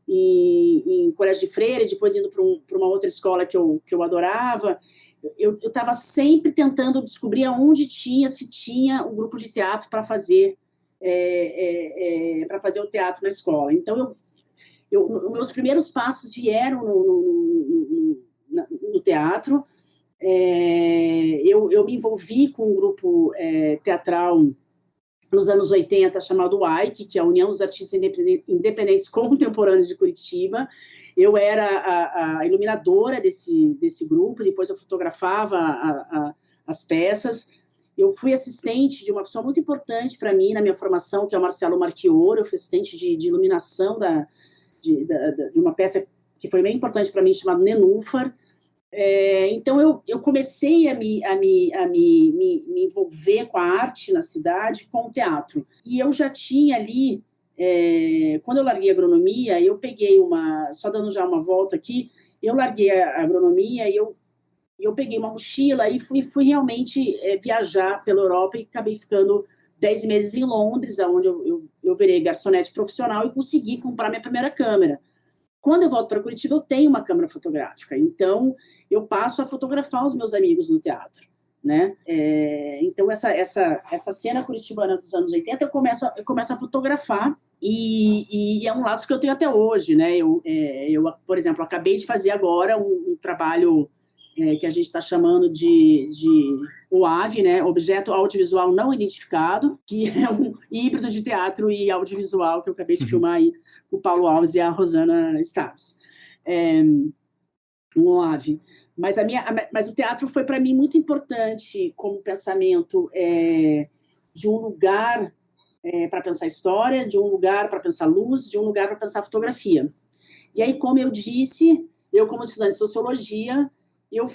em colégio de freira, depois indo para uma outra escola que eu adorava, eu estava sempre tentando descobrir se tinha um grupo de teatro para fazer o teatro na escola. Então, meus primeiros passos vieram no teatro. Eu me envolvi com um grupo teatral nos anos 80 chamado UAIC, que é a União dos Artistas Independentes Contemporâneos de Curitiba. Eu era a iluminadora desse grupo, depois eu fotografava as peças. Eu fui assistente de uma pessoa muito importante para mim na minha formação, que é o Marcelo Marchioro. Eu fui assistente de iluminação de uma peça que foi bem importante para mim, chamada Nenúfar. Então eu comecei a me envolver com a arte na cidade, com o teatro. E eu já tinha ali, quando eu larguei a agronomia, eu peguei só dando já uma volta aqui, eu larguei a agronomia e eu peguei uma mochila e fui realmente viajar pela Europa e acabei ficando 10 meses em Londres, onde eu virei garçonete profissional e consegui comprar minha primeira câmera. Quando eu volto para Curitiba, eu tenho uma câmera fotográfica, então eu passo a fotografar os meus amigos no teatro, né? Então, essa cena curitibana dos anos 80, eu começo a fotografar e é um laço que eu tenho até hoje, né? Eu por exemplo, acabei de fazer agora um trabalho que a gente está chamando de OAV, né? Objeto Audiovisual Não Identificado, que é um híbrido de teatro e audiovisual que eu acabei de filmar aí com o Paulo Alves e a Rosana Stabs. Um OAV. Mas o teatro foi, para mim, muito importante como pensamento de um lugar para pensar história, de um lugar para pensar luz, de um lugar para pensar fotografia. E aí, como eu disse, eu, como estudante de sociologia, eu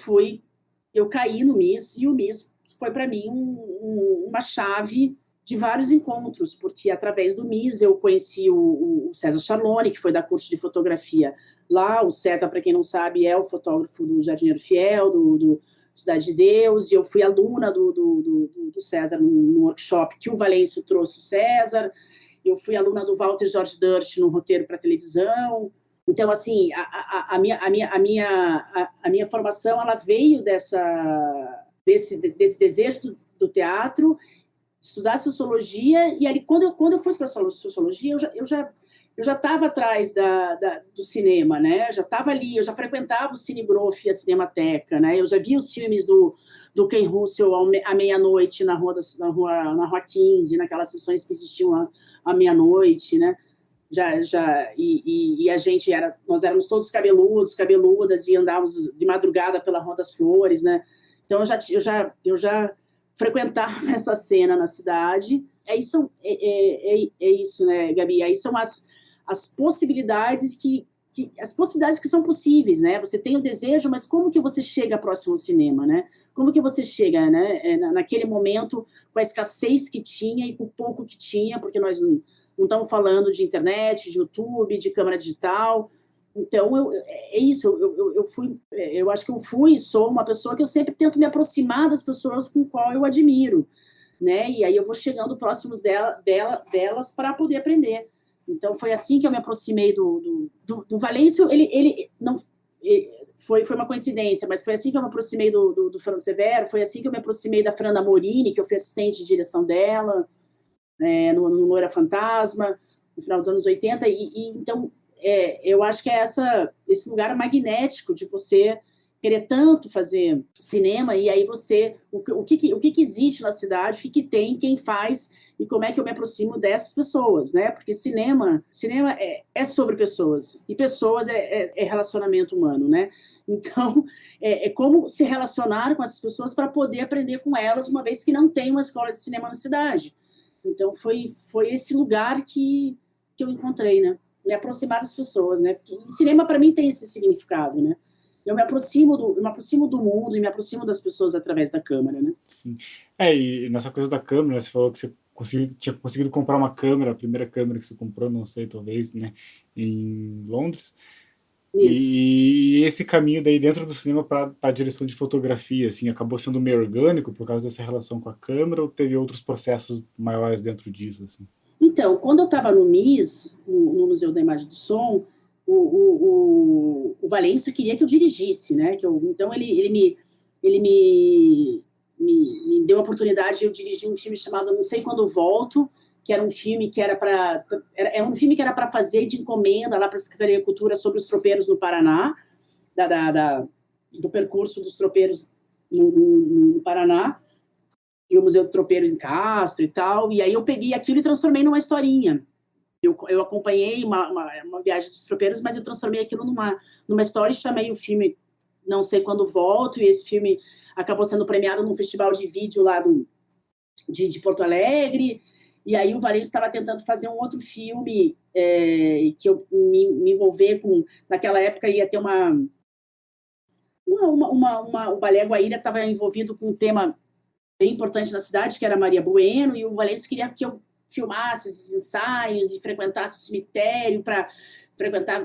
caí no MIS, e o MIS foi, para mim, uma chave de vários encontros, porque, através do MIS, eu conheci o César Charlone, que foi da curso de fotografia lá. O César, para quem não sabe, é o fotógrafo do Jardineiro Fiel, do Cidade de Deus, e eu fui aluna do César no workshop que o Valêncio trouxe o César. Eu fui aluna do Walter George Durst no roteiro para televisão. Então, assim, a minha formação, ela veio desse desejo do teatro, estudar sociologia, e ali, quando eu fui estudar sociologia, eu já estava atrás do cinema, né? Já estava ali, eu já frequentava o Cinegrof e a Cinemateca, né? Eu já via os filmes do Ken Russell à meia-noite na rua 15, naquelas sessões que existiam à meia-noite, né? E a gente nós éramos todos cabeludas, e andávamos de madrugada pela Rua das Flores, né? Então eu já frequentava essa cena na cidade. É isso, né, Gabi? Aí são as possibilidades que são possíveis, né? Você tem o desejo, mas como que você chega próximo ao cinema, né? Como que você chega, né? Naquele momento, com a escassez que tinha e com o pouco que tinha, porque nós não estamos falando de internet, de YouTube, de câmera digital. Então, eu acho que eu fui e sou uma pessoa que eu sempre tento me aproximar das pessoas com qual eu admiro, né? E aí eu vou chegando próximos delas para poder aprender. Então, foi assim que eu me aproximei do Valêncio. Foi uma coincidência, mas foi assim que eu me aproximei do Fernando Severo, foi assim que eu me aproximei da Fernanda Morini, que eu fui assistente de direção dela, no Loira Fantasma, no final dos anos 80. Então, eu acho que é esse lugar magnético de você querer tanto fazer cinema, e aí o que existe na cidade, o que tem, quem faz, e como é que eu me aproximo dessas pessoas, né? Porque cinema é sobre pessoas, e pessoas é relacionamento humano, né? Então, é como se relacionar com essas pessoas para poder aprender com elas, uma vez que não tem uma escola de cinema na cidade. Então, foi esse lugar que eu encontrei, né? Me aproximar das pessoas, né? Porque cinema, para mim, tem esse significado, né? Eu me aproximo do mundo e me aproximo das pessoas através da câmera, né? Sim. E nessa coisa da câmera, você falou que você tinha conseguido comprar uma câmera, a primeira câmera que você comprou, não sei, talvez, né? Em Londres. Isso. E esse caminho daí dentro do cinema para a direção de fotografia, assim, acabou sendo meio orgânico por causa dessa relação com a câmera, ou teve outros processos maiores dentro disso, assim? Então, quando eu estava no MIS, no Museu da Imagem e do Som, o Valêncio queria que eu dirigisse, né? Então, ele me deu a oportunidade de eu dirigir um filme chamado Não Sei Quando Volto, que era um filme que era para fazer de encomenda lá para a Secretaria de Cultura sobre os tropeiros no Paraná, do percurso dos tropeiros no Paraná, e o Museu do Tropeiro em Castro e tal. E aí eu peguei aquilo e transformei numa historinha. Eu acompanhei uma viagem dos tropeiros, mas eu transformei aquilo numa história e chamei o filme Não Sei Quando Volto, e esse filme acabou sendo premiado num festival de vídeo lá de Porto Alegre. E aí o Valêncio estava tentando fazer um outro filme que eu me envolver com... Naquela época ia ter o Balé Guaíra estava envolvido com um tema bem importante na cidade, que era Maria Bueno, e o Valêncio queria que eu filmasse esses ensaios e frequentasse o cemitério para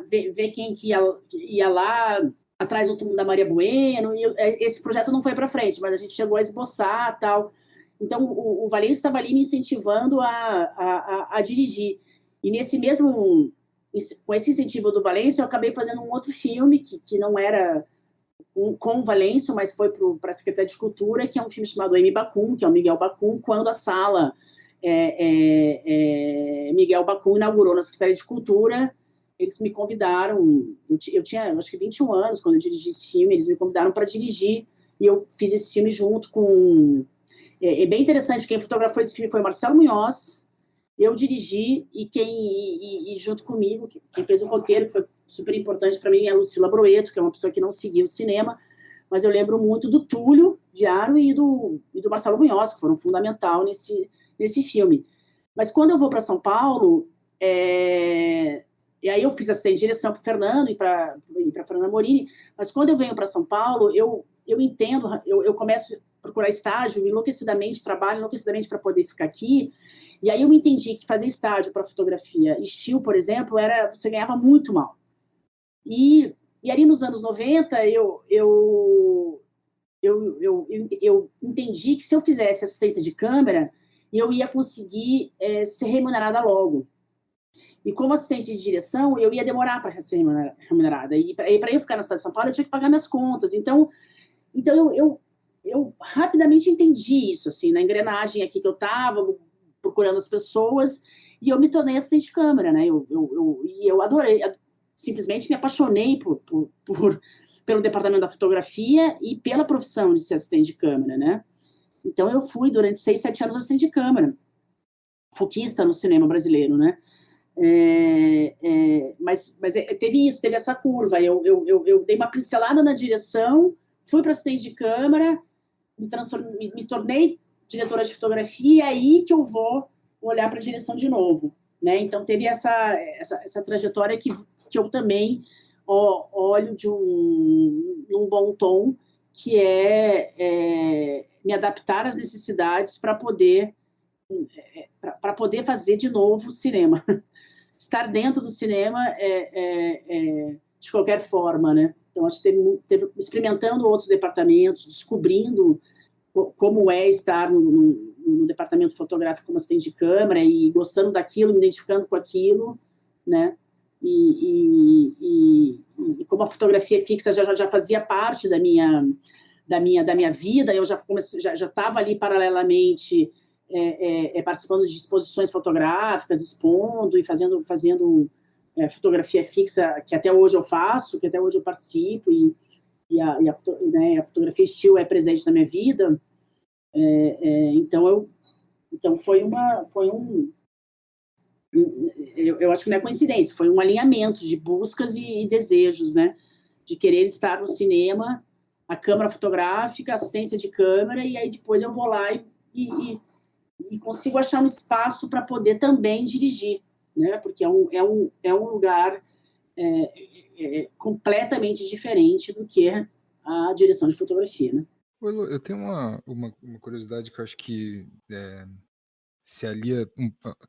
ver quem que ia lá atrás do túmulo da Maria Bueno. E esse projeto não foi para frente, mas a gente chegou a esboçar tal. Então, o Valêncio estava ali me incentivando a dirigir. E com esse incentivo do Valêncio, eu acabei fazendo um outro filme que não era com o Valêncio, mas foi para a Secretaria de Cultura, que é um filme chamado M. Bacum, que é o Miguel Bacum, quando a sala Miguel Bacum inaugurou na Secretaria de Cultura eles me convidaram, eu tinha acho que 21 anos quando eu dirigi esse filme, eles me convidaram para dirigir, e eu fiz esse filme junto com... É bem interessante, quem fotografou esse filme foi o Marcelo Munhoz, eu dirigi, e junto comigo, quem fez o roteiro, que foi super importante para mim, é a Lucila Broeto, que é uma pessoa que não seguia o cinema, mas eu lembro muito do Túlio Viaro e do Marcelo Munhoz, que foram fundamental nesse filme. Mas quando eu vou para São Paulo, e aí eu fiz assistente de direção para o Fernando e para a Fernanda Morini, mas quando eu venho para São Paulo, eu entendo, eu começo a procurar estágio enlouquecidamente, trabalho enlouquecidamente para poder ficar aqui, e aí eu me entendi que fazer estágio para fotografia estilo, por exemplo, você ganhava muito mal. E ali nos anos 90, eu entendi que se eu fizesse assistência de câmera, eu ia conseguir ser remunerada logo. E como assistente de direção, eu ia demorar para ser remunerada. E para eu ficar na cidade de São Paulo, eu tinha que pagar minhas contas. Então eu rapidamente entendi isso, assim, na engrenagem aqui que eu estava, procurando as pessoas, e eu me tornei assistente de câmera, né? Eu adorei, simplesmente me apaixonei pelo departamento da fotografia e pela profissão de ser assistente de câmera, né? Então eu fui durante 6, 7 anos assistente de câmera, foquista no cinema brasileiro, né? Mas teve isso, teve essa curva. Eu dei uma pincelada na direção, fui para assistente de câmera, me tornei diretora de fotografia, e aí que eu vou olhar para a direção de novo, né? Então teve essa trajetória que eu também olho num bom tom, que me adaptar às necessidades para poder fazer de novo cinema. Estar dentro do cinema de qualquer forma, né? Então, acho que teve experimentando outros departamentos, descobrindo como é estar no departamento fotográfico como assistente de câmera e gostando daquilo, me identificando com aquilo, né? E como a fotografia fixa já fazia parte da minha vida, eu já estava ali paralelamente participando de exposições fotográficas, expondo e fazendo fotografia fixa, que até hoje eu faço, que até hoje eu participo, e a fotografia estilo é presente na minha vida. Então eu acho que não é coincidência, foi um alinhamento de buscas e desejos, né? De querer estar no cinema, a câmera fotográfica, assistência de câmera, e aí depois eu vou lá e consigo achar um espaço para poder também dirigir, né? Porque é um lugar completamente diferente do que a direção de fotografia, né? Eu tenho uma curiosidade que eu acho que se alia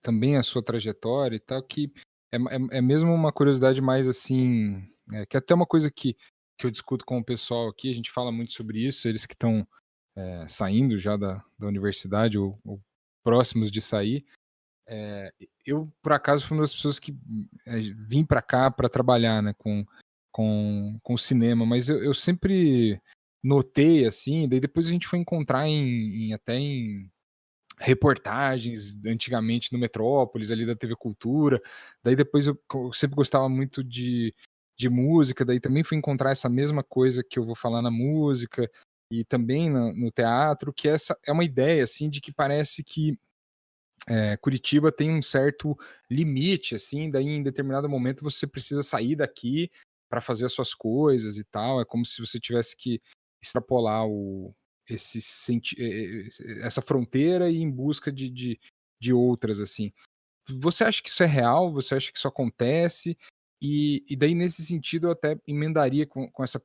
também à sua trajetória e tal, que é mesmo uma curiosidade mais assim, que é até uma coisa que eu discuto com o pessoal aqui, a gente fala muito sobre isso, eles que estão saindo já da universidade ou próximos de sair. Eu, por acaso, fui uma das pessoas que vim para cá para trabalhar, né, com o cinema, mas eu sempre notei, assim, daí depois a gente foi encontrar até em reportagens, antigamente no Metrópolis, ali da TV Cultura, daí depois eu sempre gostava muito de música, daí também fui encontrar essa mesma coisa que eu vou falar na música, e também no teatro, que essa é uma ideia, assim, de que parece que Curitiba tem um certo limite, assim, daí em determinado momento você precisa sair daqui para fazer as suas coisas e tal, é como se você tivesse que extrapolar essa fronteira e ir em busca de outras, assim. Você acha que isso é real? Você acha que isso acontece? E daí, nesse sentido, eu até emendaria com essa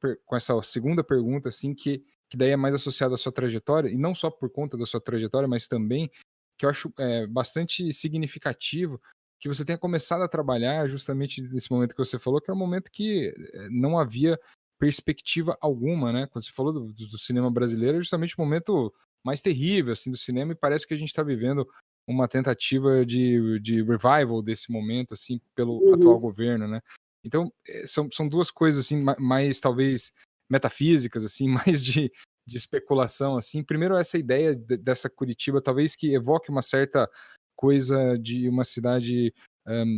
segunda pergunta, assim, que daí é mais associada à sua trajetória, e não só por conta da sua trajetória, mas também que eu acho bastante significativo que você tenha começado a trabalhar justamente nesse momento que você falou, que era um momento que não havia perspectiva alguma, né? Quando você falou do cinema brasileiro, é justamente o momento mais terrível assim, do cinema, e parece que a gente está vivendo uma tentativa de revival desse momento, assim, pelo atual governo, né? Então, são duas coisas, assim, mais talvez metafísicas, assim, mais de especulação, assim. Primeiro, essa ideia dessa Curitiba, talvez que evoque uma certa coisa de uma cidade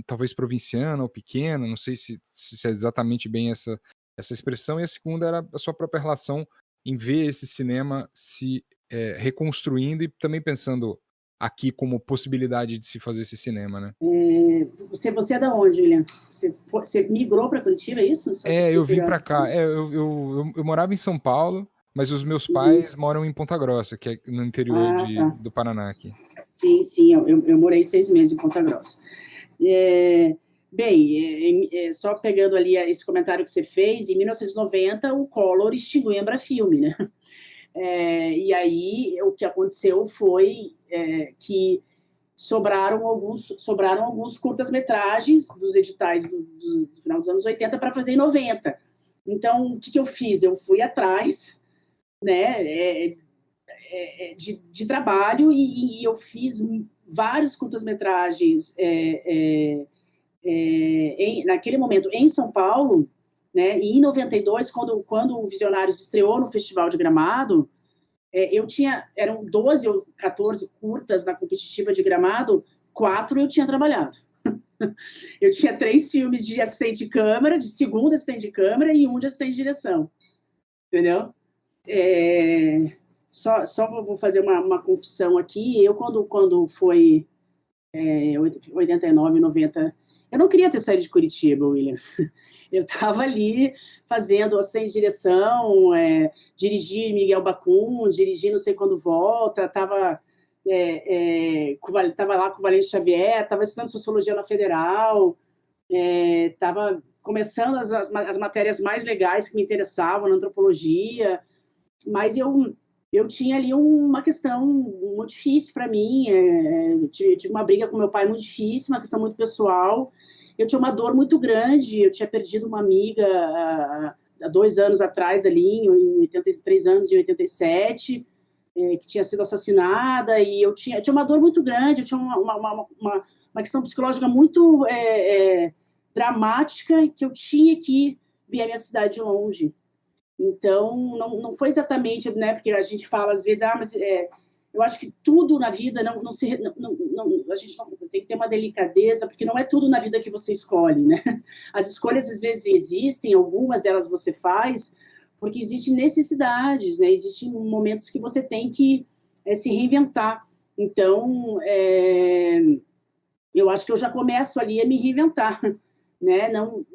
talvez provinciana ou pequena, não sei se é exatamente bem essa expressão, e a segunda era a sua própria relação em ver esse cinema se reconstruindo e também pensando aqui como possibilidade de se fazer esse cinema, né? Você é da onde, William? Você migrou para Curitiba, é isso? Eu vim para cá. Eu morava em São Paulo, mas os meus pais moram em Ponta Grossa, que é no interior do Paraná aqui. Sim, eu morei 6 meses em Ponta Grossa. Só pegando ali esse comentário que você fez, em 1990 o Collor extinguiu a Embrafilme, né? E aí o que aconteceu foi que sobraram alguns curtas-metragens dos editais do final dos anos 80 para fazer em 90. Então, o que eu fiz? Eu fui atrás, né, de trabalho e eu fiz vários curtas-metragens naquele momento em São Paulo, né, e em 92, quando o Visionários estreou no Festival de Gramado, eram 12 ou 14 curtas na competitiva de Gramado, 4 eu tinha trabalhado. Eu tinha 3 filmes de assistente de câmera, de segundo assistente de câmera e 1 de assistente de direção. Entendeu? Só vou fazer uma confissão aqui. Eu, quando foi 89, 90, eu não queria ter saído de Curitiba, William. Eu estava ali fazendo assistente de direção, dirigi Miguel Bacum, dirigi Não Sei Quando Volta, estava lá com o Valente Xavier, estava estudando Sociologia na Federal, estava começando as matérias mais legais que me interessavam na antropologia, mas eu tinha ali uma questão muito difícil para mim, tive uma briga com meu pai muito difícil, uma questão muito pessoal. Eu tinha uma dor muito grande, eu tinha perdido uma amiga há 2 anos atrás, ali, em 83 anos, em 87, que tinha sido assassinada, e eu tinha uma dor muito grande, eu tinha uma questão psicológica muito dramática, que eu tinha que ver a minha cidade de longe. Então, não foi exatamente, né, porque a gente fala às vezes, mas eu acho que tudo na vida a gente não tem que ter uma delicadeza, porque não é tudo na vida que você escolhe, né? As escolhas às vezes existem, algumas delas você faz, porque existem necessidades, né? Existem momentos que você tem que se reinventar. Então, eu acho que eu já começo ali a me reinventar, né? Não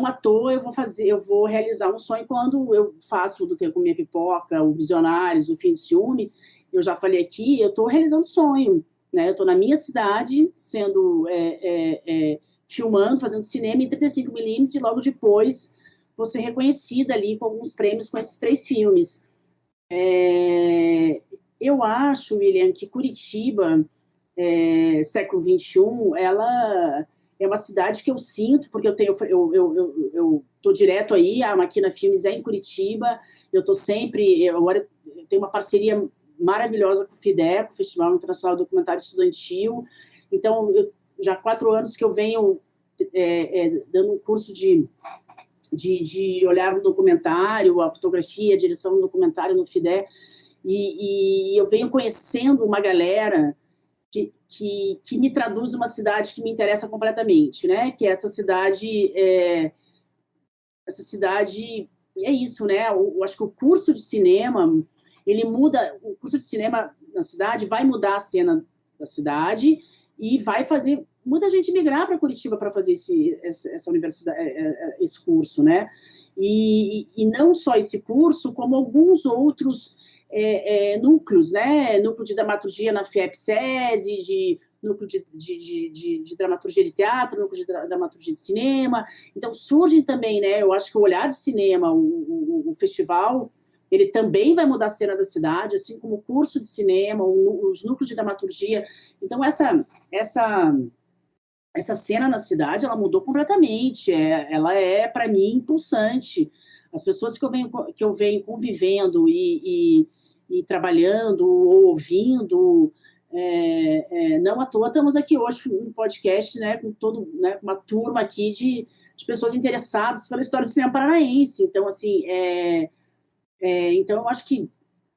à toa eu vou realizar um sonho quando eu faço do Tempo com Minha Pipoca, o Visionários, o Fim de Ciúme. Eu já falei aqui, eu estou realizando sonho, né? Eu estou na minha cidade, filmando, fazendo cinema em 35mm, e logo depois vou ser reconhecida ali com alguns prêmios com esses 3 filmes. Eu acho, William, que Curitiba, século XXI, ela é uma cidade que eu sinto, porque eu tô direto aí, a Maquina Filmes é em Curitiba, eu tô sempre, agora eu tenho uma parceria maravilhosa com o FIDEC, o Festival Internacional de Documentário Estudantil, então já há 4 anos que eu venho dando um curso de olhar no documentário, a fotografia, a direção do documentário no FIDEC, e eu venho conhecendo uma galera que me traduz uma cidade que me interessa completamente, né? Que essa cidade é isso, né? Eu acho que o curso de cinema, ele muda, o curso de cinema na cidade vai mudar a cena da cidade e vai fazer muita gente migrar para Curitiba para fazer essa universidade, esse curso, né? E não só esse curso, como alguns outros núcleos, né? Núcleo de dramaturgia na FIEP-SESI, núcleo de dramaturgia de teatro, núcleo de dramaturgia de cinema. Então, surgem também, né? Eu acho que o Olhar de Cinema, o festival, ele também vai mudar a cena da cidade, assim como o curso de cinema, os núcleos de dramaturgia. Então, essa cena na cidade, ela mudou completamente. Ela é, para mim, impulsante. As pessoas que eu venho convivendo e trabalhando ou ouvindo, não à toa estamos aqui hoje no podcast, né, com uma turma aqui de pessoas interessadas pela história do cinema paranaense. Então, assim, então eu acho que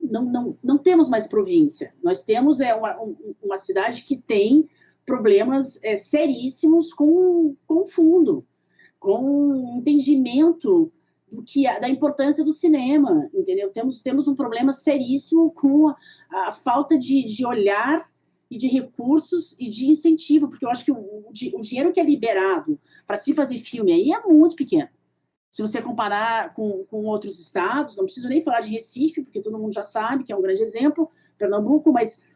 não temos mais província. Nós temos uma cidade que tem problemas seríssimos com o fundo, com o entendimento da importância do cinema, entendeu? Temos um problema seríssimo com a falta de olhar e de recursos e de incentivo, porque eu acho que o dinheiro que é liberado para se fazer filme aí é muito pequeno. Se você comparar com outros estados, não preciso nem falar de Recife, porque todo mundo já sabe que é um grande exemplo, Pernambuco, mas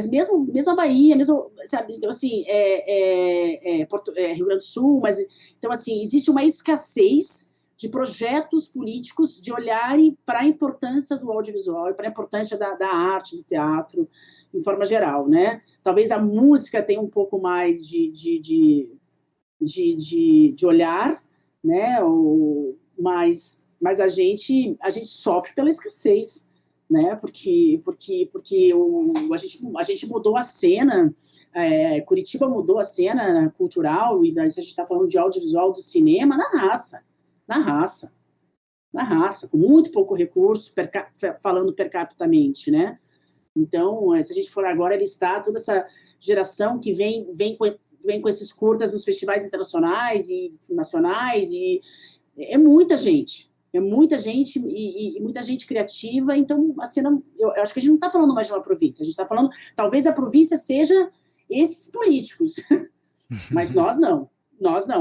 mesmo a Bahia, mesmo, sabe, então, assim, Rio Grande do Sul, mas, então, assim, existe uma escassez de projetos políticos de olharem para a importância do audiovisual e para a importância da arte, do teatro, em forma geral, né? Talvez a música tenha um pouco mais de olhar, né? Mas a gente sofre pela escassez, né? Porque a gente mudou a cena, Curitiba mudou a cena cultural, e a gente está falando de audiovisual do cinema na raça, com muito pouco recurso, falando per capitamente, né? Então, se a gente for agora listar toda essa geração que vem com esses curtas nos festivais internacionais e nacionais, e é muita gente e muita gente criativa. Então, a cena, eu acho que a gente não está falando mais de uma província, a gente está falando, talvez a província seja esses políticos, mas nós não,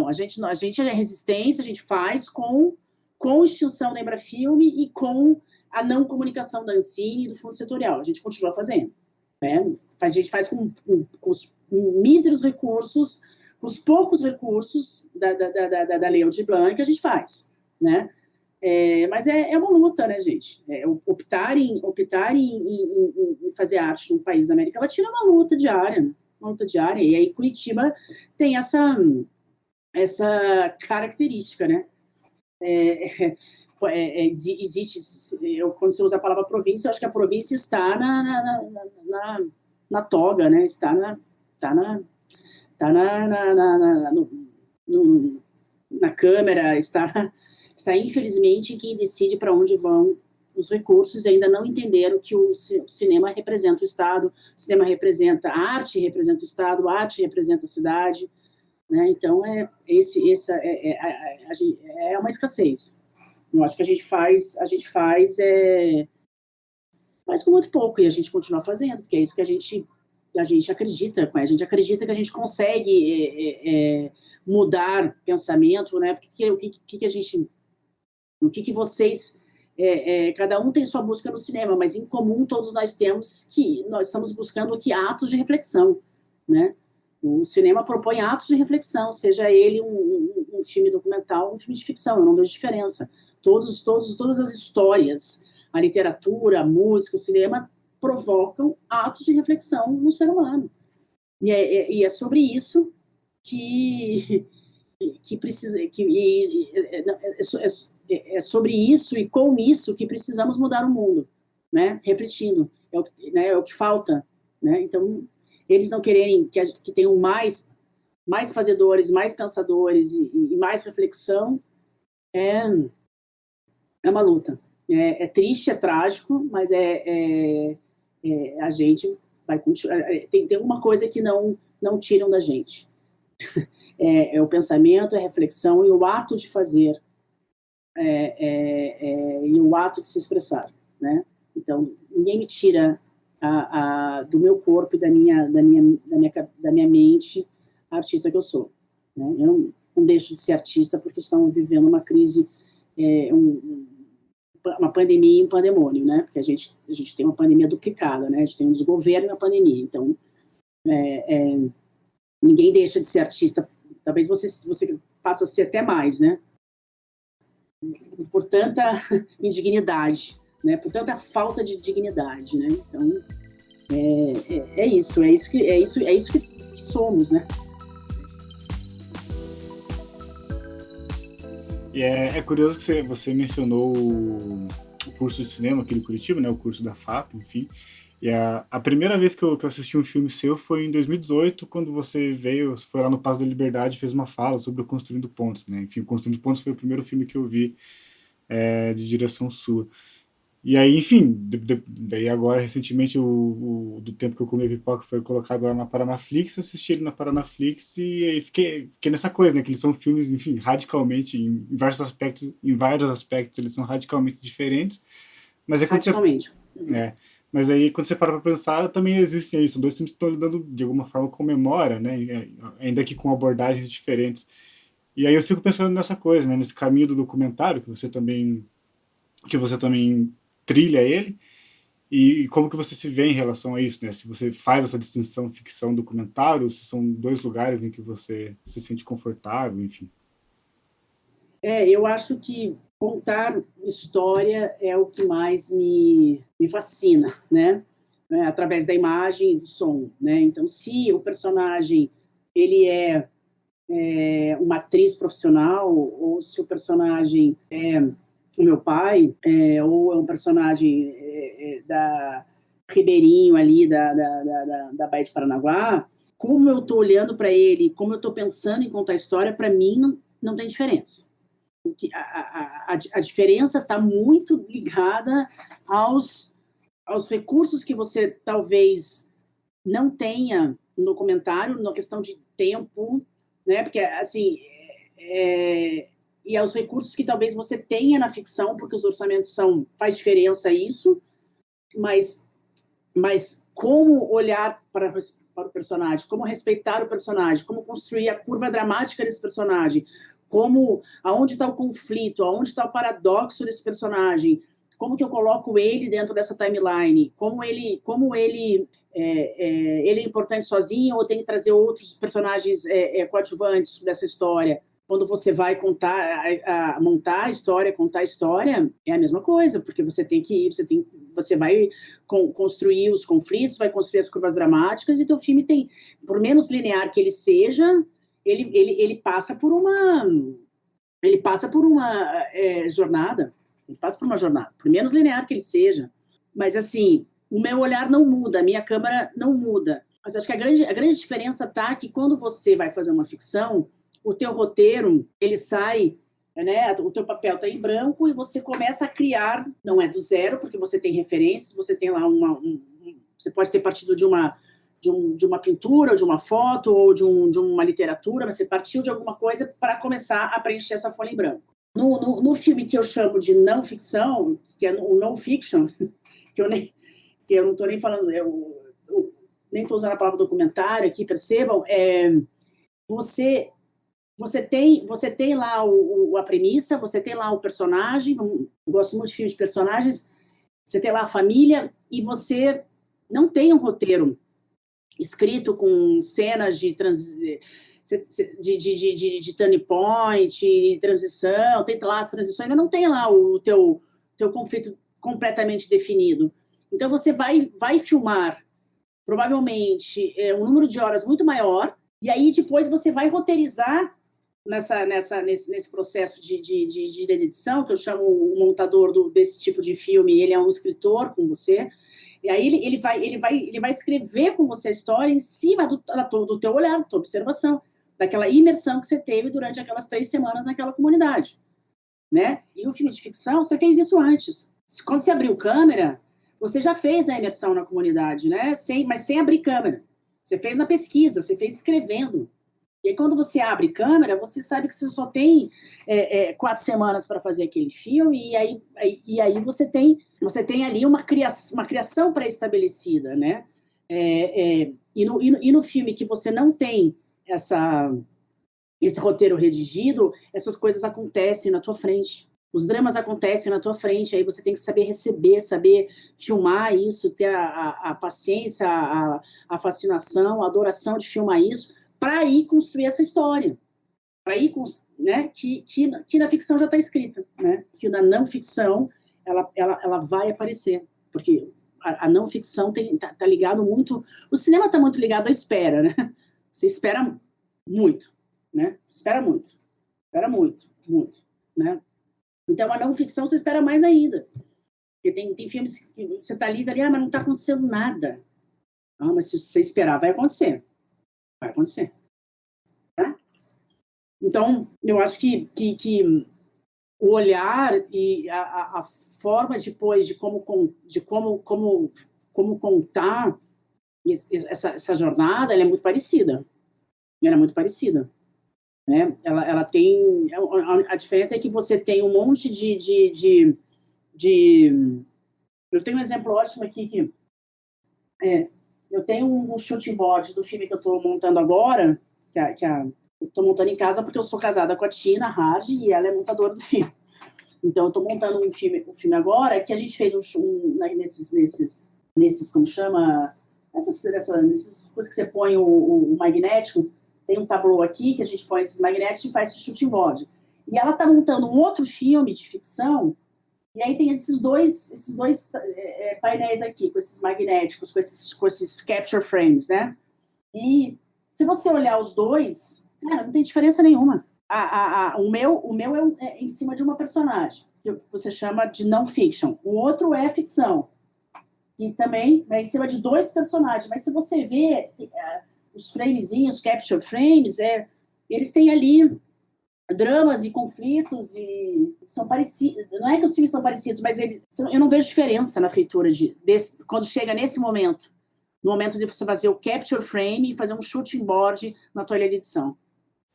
a gente é resistência, a gente faz com a extinção da Embrafilme e com a não comunicação da Ancine e do Fundo Setorial. A gente continua fazendo, né? A gente faz com os míseros recursos, com os poucos recursos da Lei Aldir Blanc, a gente faz, né? Mas é uma luta, né, gente? Optar em fazer arte num país da América Latina é uma luta diária, né? Uma luta diária. E aí Curitiba tem essa característica, né? Existe, quando você usa a palavra província, eu acho que a província está na toga, né? Está na Câmara, está infelizmente quem decide para onde vão os recursos, e ainda não entenderam que o cinema representa o Estado, o cinema representa a arte, representa o Estado, a arte representa a cidade, né? Então é uma escassez. Eu acho que a gente faz com muito pouco, e a gente continua fazendo, porque é isso que a gente acredita, a gente acredita que a gente consegue mudar pensamento, né? Porque o que vocês, cada um tem sua busca no cinema, mas em comum todos nós estamos buscando atos de reflexão, né? O cinema propõe atos de reflexão, seja ele um filme documental ou um filme de ficção, eu não vejo diferença. Todas as histórias, a literatura, a música, o cinema provocam atos de reflexão no ser humano. E é sobre isso que precisa, é sobre isso e com isso que precisamos mudar o mundo, né? Refletindo, é o que falta, né? Então, eles não querem que tenham mais fazedores, mais pensadores e mais reflexão. É uma luta. É triste, é trágico, mas a gente vai continuar. Tem alguma coisa que não tiram da gente. É o pensamento, é a reflexão e o ato de fazer, e o ato de se expressar, né? Então, ninguém me tira do meu corpo e da minha mente a artista que eu sou, né? Eu não deixo de ser artista porque estão vivendo uma crise, uma pandemia e um pandemônio, né? Porque a gente tem uma pandemia duplicada, né? A gente tem um desgoverno e uma pandemia. Então, ninguém deixa de ser artista. Talvez você passe a ser até mais, né? Por tanta indignidade, né? Por tanta falta de dignidade, né? Então, é isso que somos, né? E é curioso que você mencionou o curso de cinema aqui de Curitiba, né? O curso da FAP, enfim. E a primeira vez que eu assisti um filme seu foi em 2018, quando você foi lá no Paço da Liberdade e fez uma fala sobre o Construindo Pontes, né? Enfim, o Construindo Pontes foi o primeiro filme que eu vi de direção sua. E aí, enfim, daí agora, recentemente, do tempo que eu comi a pipoca foi colocado lá na Paranaflix, assisti ele na Paranaflix e aí fiquei nessa coisa, né, que eles são filmes, enfim, radicalmente, em vários aspectos, eles são radicalmente diferentes, mas é quando você... Radicalmente. É, mas aí, quando você para pra pensar, também existem isso, dois filmes que estão lidando, de alguma forma, com memória, né, ainda que com abordagens diferentes. E aí eu fico pensando nessa coisa, né, nesse caminho do documentário, que você também trilha ele, e como que você se vê em relação a isso, né? Se você faz essa distinção ficção-documentário, se são dois lugares em que você se sente confortável, enfim. Eu acho que contar história é o que mais me fascina, né? Através da imagem e do som, né? Então, se o personagem ele é uma atriz profissional, ou se o personagem é o meu pai, ou é um personagem da Ribeirinho ali, da Baía de Paranaguá, como eu estou olhando para ele, como eu estou pensando em contar a história, para mim não tem diferença. A diferença está muito ligada aos recursos que você talvez não tenha no documentário, na questão de tempo, né? Porque, assim, e aos recursos que talvez você tenha na ficção, porque os orçamentos faz diferença isso, mas como olhar para o personagem, como respeitar o personagem, como construir a curva dramática desse personagem, aonde está o conflito, aonde está o paradoxo desse personagem, como que eu coloco ele dentro dessa timeline, como ele é importante sozinho ou tem que trazer outros personagens coadjuvantes dessa história. Quando você vai montar a história, contar a história, é a mesma coisa, porque você vai construir os conflitos, vai construir as curvas dramáticas, e teu filme tem, por menos linear que ele seja, ele passa por uma jornada, por menos linear que ele seja. Mas, assim, o meu olhar não muda, a minha câmera não muda. Mas acho que a grande diferença está que quando você vai fazer uma ficção, o teu roteiro, ele sai, né? O teu papel está em branco e você começa a criar, não é do zero, porque você tem referências, você tem lá você pode ter partido de uma pintura, ou de uma foto, ou de uma literatura, mas você partiu de alguma coisa para começar a preencher essa folha em branco. No filme que eu chamo de não ficção, que é o non-fiction, que eu não estou nem falando, eu nem estou usando a palavra documentário aqui, percebam, você tem lá a premissa, você tem lá o personagem, eu gosto muito de filmes de personagens, você tem lá a família, e você não tem um roteiro escrito com cenas de turning point, transição, tem lá as transições, ainda não tem lá o teu conflito completamente definido. Então, você vai filmar, provavelmente, um número de horas muito maior, e aí depois você vai roteirizar nesse processo de edição, que eu chamo o montador desse tipo de filme, ele é um escritor com você, e aí ele vai escrever com você a história em cima do teu olhar, da tua observação, daquela imersão que você teve durante aquelas 3 semanas naquela comunidade, né? E o filme de ficção, você fez isso antes. Quando você abriu câmera, você já fez a imersão na comunidade, né? Mas sem abrir câmera. Você fez na pesquisa, você fez escrevendo. E aí, quando você abre câmera, você sabe que você só tem 4 semanas para fazer aquele filme, e aí você tem ali uma criação pré-estabelecida, né? E no filme que você não tem esse roteiro redigido, essas coisas acontecem na tua frente. Os dramas acontecem na tua frente, aí você tem que saber receber, saber filmar isso, ter a paciência, a fascinação, a adoração de filmar isso, para ir construir essa história, para ir, né, que na ficção já está escrita, né, que na não ficção ela vai aparecer, porque a não ficção tá ligado muito, o cinema está muito ligado à espera, né? Você espera muito, né? Espera muito, né? Então a não ficção você espera mais ainda, porque tem filmes que você está ali, mas não está acontecendo nada. Mas se você esperar, vai acontecer. Vai acontecer. Tá? Então, eu acho que o olhar e a forma depois de como contar essa jornada, ela é muito parecida. Ela é muito parecida, né? Ela tem... A diferença é que você tem um monte de eu tenho um exemplo ótimo aqui que eu tenho um shooting board do filme que eu estou montando agora, eu estou montando em casa porque eu sou casada com a Tina Hard e ela é montadora do filme. Então, eu estou montando um filme agora que a gente fez nesses como chama? Essas coisas que você põe o magnético. Tem um tablô aqui que a gente põe esses magnéticos e faz esse shooting board. E ela está montando um outro filme de ficção, e aí tem esses dois painéis aqui, com esses magnéticos, com esses capture frames, né? E se você olhar os dois, cara, não tem diferença nenhuma. O meu é em cima de uma personagem, que você chama de non-fiction. O outro é ficção, que também é em cima de dois personagens. Mas se você vê os framezinhos, capture frames, eles têm ali dramas e conflitos e são parecidos. Não é que os filmes são parecidos, mas eu não vejo diferença na feitura quando chega nesse momento. No momento de você fazer o capture frame e fazer um shooting board na tua ilha de edição.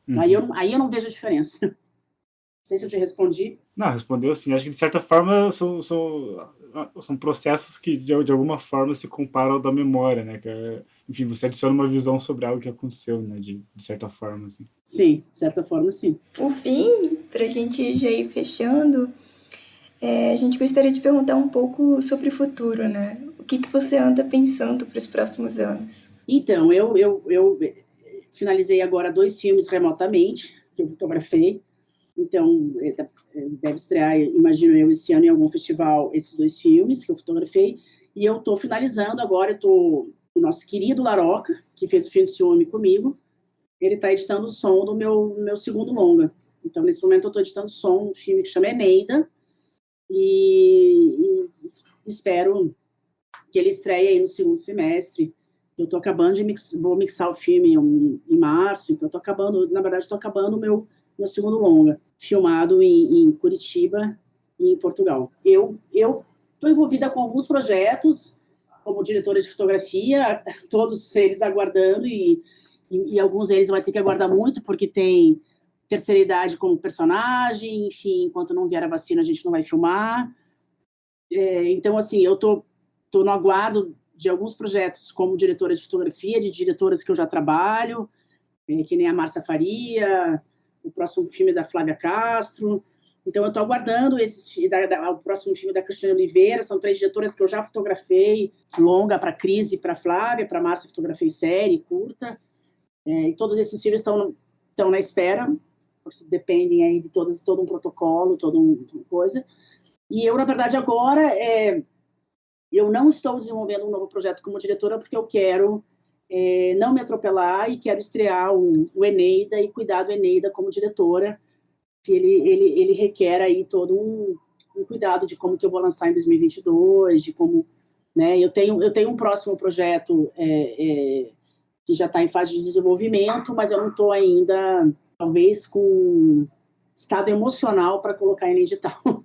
Uhum. Aí eu não vejo a diferença. Não sei se eu te respondi. Não, respondeu sim. Acho que, de certa forma, são processos que, de alguma forma, se comparam ao da memória, né? Enfim, você adiciona uma visão sobre algo que aconteceu, né? De certa forma, assim. Sim, de certa forma, sim. Por fim, pra gente já ir fechando, a gente gostaria de perguntar um pouco sobre o futuro, né? O que você anda pensando para os próximos anos? Então, eu finalizei agora 2 filmes remotamente, que eu fotografei. Então, deve estrear, imagino eu, esse ano em algum festival, esses 2 filmes que eu fotografei. E eu estou finalizando agora, o nosso querido Laroca, que fez o filme de ciúme comigo, ele está editando o som do meu segundo longa. Então, nesse momento, eu estou editando o som, um filme que chama Eneida, e espero que ele estreie aí no segundo semestre. Eu estou acabando vou mixar o filme em março, então estou acabando o meu segundo longa, filmado em Curitiba e em Portugal. Eu estou envolvida com alguns projetos, como diretora de fotografia, todos eles aguardando, e alguns deles vai ter que aguardar muito, porque tem terceira idade como personagem, enfim, enquanto não vier a vacina a gente não vai filmar. Então, assim, eu estou no aguardo de alguns projetos como diretora de fotografia, de diretoras que eu já trabalho, que nem a Márcia Faria, o próximo filme da Flávia Castro. Então, eu estou aguardando o próximo filme da Cristiane Oliveira. São 3 diretoras que eu já fotografei, longa para a Cris e para a Flávia, para a Márcia fotografei série, curta. E todos esses filmes estão na espera, porque dependem aí de todo um protocolo, toda uma coisa. E eu, na verdade, agora... eu não estou desenvolvendo um novo projeto como diretora porque eu quero não me atropelar e quero estrear o Eneida e cuidar do Eneida como diretora, que ele requer aí todo um cuidado de como que eu vou lançar em 2022, de como, né? Eu tenho um próximo projeto que já está em fase de desenvolvimento, mas eu não estou ainda, talvez, com estado emocional para colocar em edital.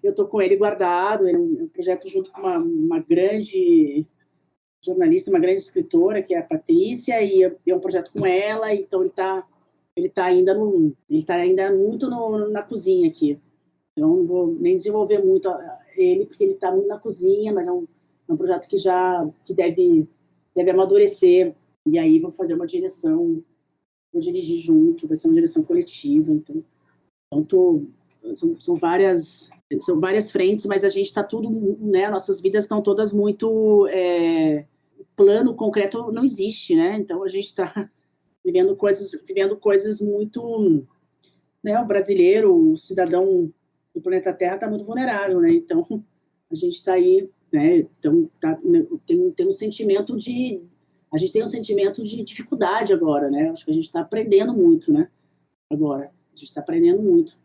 Eu estou com ele guardado, é um projeto junto com uma grande jornalista, uma grande escritora, que é a Patrícia, e é um projeto com ela, então ele tá ainda muito na cozinha aqui. Então, não vou nem desenvolver muito ele, porque ele está muito na cozinha, mas é um projeto que deve amadurecer, e aí vou fazer uma direção, vou dirigir junto, vai ser uma direção coletiva, então são várias frentes, mas a gente está tudo, né? Nossas vidas estão todas muito... plano concreto não existe, né? Então a gente está vivendo coisas muito... né? O brasileiro, o cidadão do planeta Terra está muito vulnerável, né? Então a gente está aí, né? Então tem um sentimento de... A gente tem um sentimento de dificuldade agora, né? Acho que a gente está aprendendo muito, né? Agora, a gente está aprendendo muito.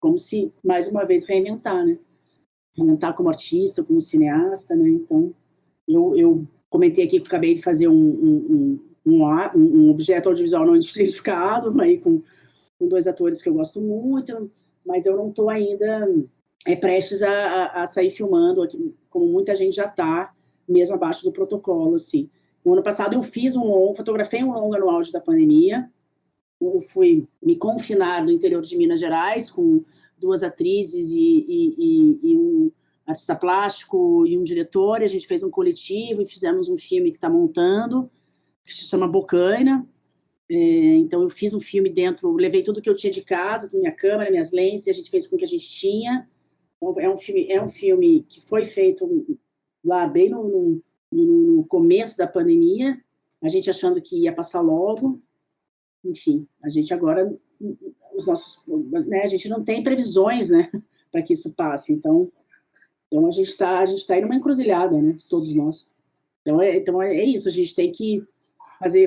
Como se, mais uma vez, reinventar, né? Reinventar como artista, como cineasta, né? Então, eu comentei aqui que acabei de fazer um objeto audiovisual não identificado, aí com 2 atores que eu gosto muito. mas eu não estou ainda prestes a sair filmando, aqui, como muita gente já está, mesmo abaixo do protocolo, assim. No ano passado eu fiz fotografei um longa no auge da pandemia. Eu fui me confinar no interior de Minas Gerais com 2 atrizes e um artista plástico e um diretor, e a gente fez um coletivo e fizemos um filme que está montando, que se chama Bocaina. Então eu fiz um filme dentro, levei tudo que eu tinha de casa, minha câmera, minhas lentes, e a gente fez com o que a gente tinha. Então, é um filme que foi feito lá bem no começo da pandemia, a gente achando que ia passar logo. Enfim, a gente agora, a gente não tem previsões, né, para que isso passe. Então a gente está aí numa encruzilhada, né, todos nós. Então é isso, a gente tem que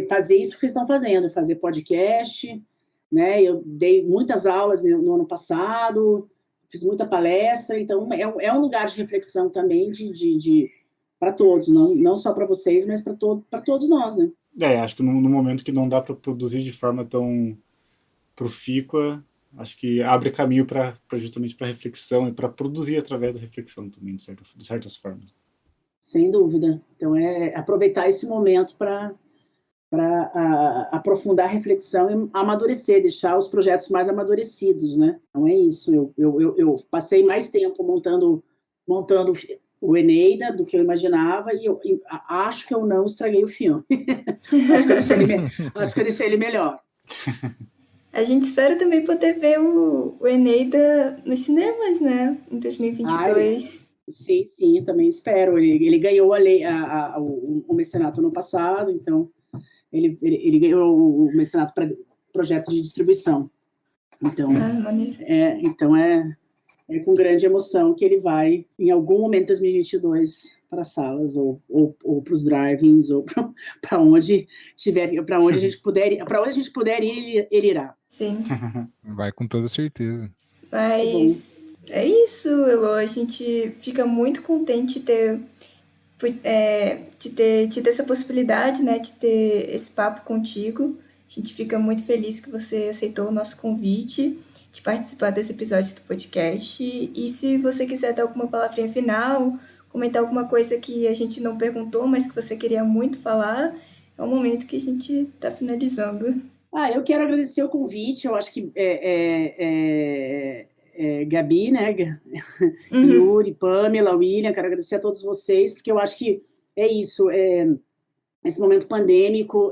fazer isso que vocês estão fazendo, fazer podcast, né? Eu dei muitas aulas no ano passado, fiz muita palestra, então é um lugar de reflexão também para todos, não só para vocês, mas para todos nós, né? Acho que no momento que não dá para produzir de forma tão profícua, acho que abre caminho justamente para reflexão e para produzir através da reflexão também, de certas formas. Sem dúvida. Então, aproveitar esse momento para aprofundar a reflexão e amadurecer, deixar os projetos mais amadurecidos, né? Então, é isso. Eu passei mais tempo montando o Eneida do que eu imaginava e eu acho que eu não estraguei o filme. acho que eu deixei ele melhor. A gente espera também poder ver o Eneida nos cinemas, né? Em 2022. Sim, eu também espero. Ele ganhou o mecenato no passado, então ele ganhou o mecenato para projetos de distribuição. Então, então é com grande emoção que ele vai, em algum momento de 2022, para as salas, ou para os drive-ins, ou para onde a gente puder ir, ele irá. Sim. Vai com toda certeza. Mas é isso, Elo. A gente fica muito contente de ter tido essa possibilidade, né, de ter esse papo contigo. A gente fica muito feliz que você aceitou o nosso convite de participar desse episódio do podcast. E se você quiser dar alguma palavrinha final, comentar alguma coisa que a gente não perguntou, mas que você queria muito falar, é o momento que a gente está finalizando. Eu quero agradecer o convite. Eu acho que Gabi, né? Yuri, Pamela, William, quero agradecer a todos vocês, porque eu acho que é isso. Esse momento pandêmico,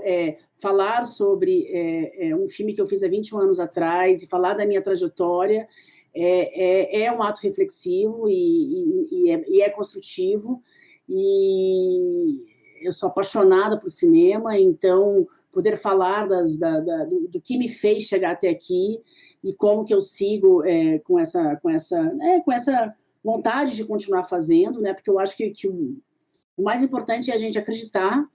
falar sobre um filme que eu fiz há 21 anos atrás e falar da minha trajetória é um ato reflexivo e é construtivo. E eu sou apaixonada por cinema, então poder falar do que me fez chegar até aqui e como que eu sigo com essa vontade de continuar fazendo, né? Porque eu acho que o mais importante é a gente acreditar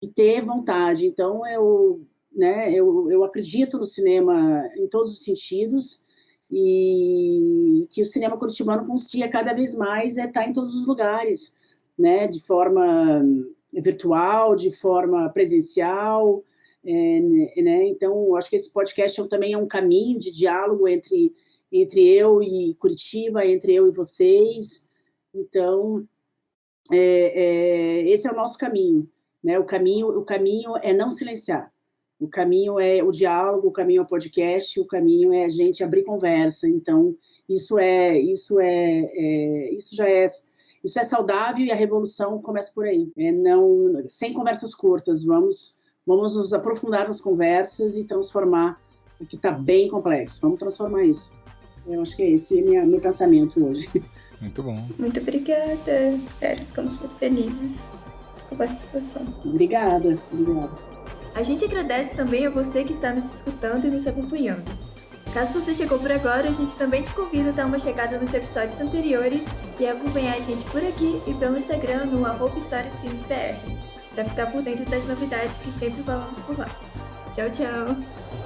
e ter vontade. Então, eu acredito no cinema em todos os sentidos e que o cinema curitibano consiga cada vez mais estar em todos os lugares, né? De forma virtual, de forma presencial, né? Então, acho que esse podcast também é um caminho de diálogo entre eu e Curitiba, entre eu e vocês. Então, esse é o nosso caminho, né? O caminho é não silenciar. O caminho é o diálogo, o caminho é o podcast, o caminho é a gente abrir conversa. Então, isso já é saudável e a revolução começa por aí. Sem conversas curtas, vamos nos aprofundar nas conversas e transformar o que está bem complexo. Vamos transformar isso. Eu acho que esse é meu pensamento hoje. Muito bom. Muito obrigada. Sério, ficamos muito felizes com a participação. Obrigada. A gente agradece também a você que está nos escutando e nos acompanhando. Caso você chegou por agora, a gente também te convida a dar uma checada nos episódios anteriores e acompanhar a gente por aqui e pelo Instagram no @HistóriaCinePR, para ficar por dentro das novidades que sempre falamos por lá. Tchau, tchau!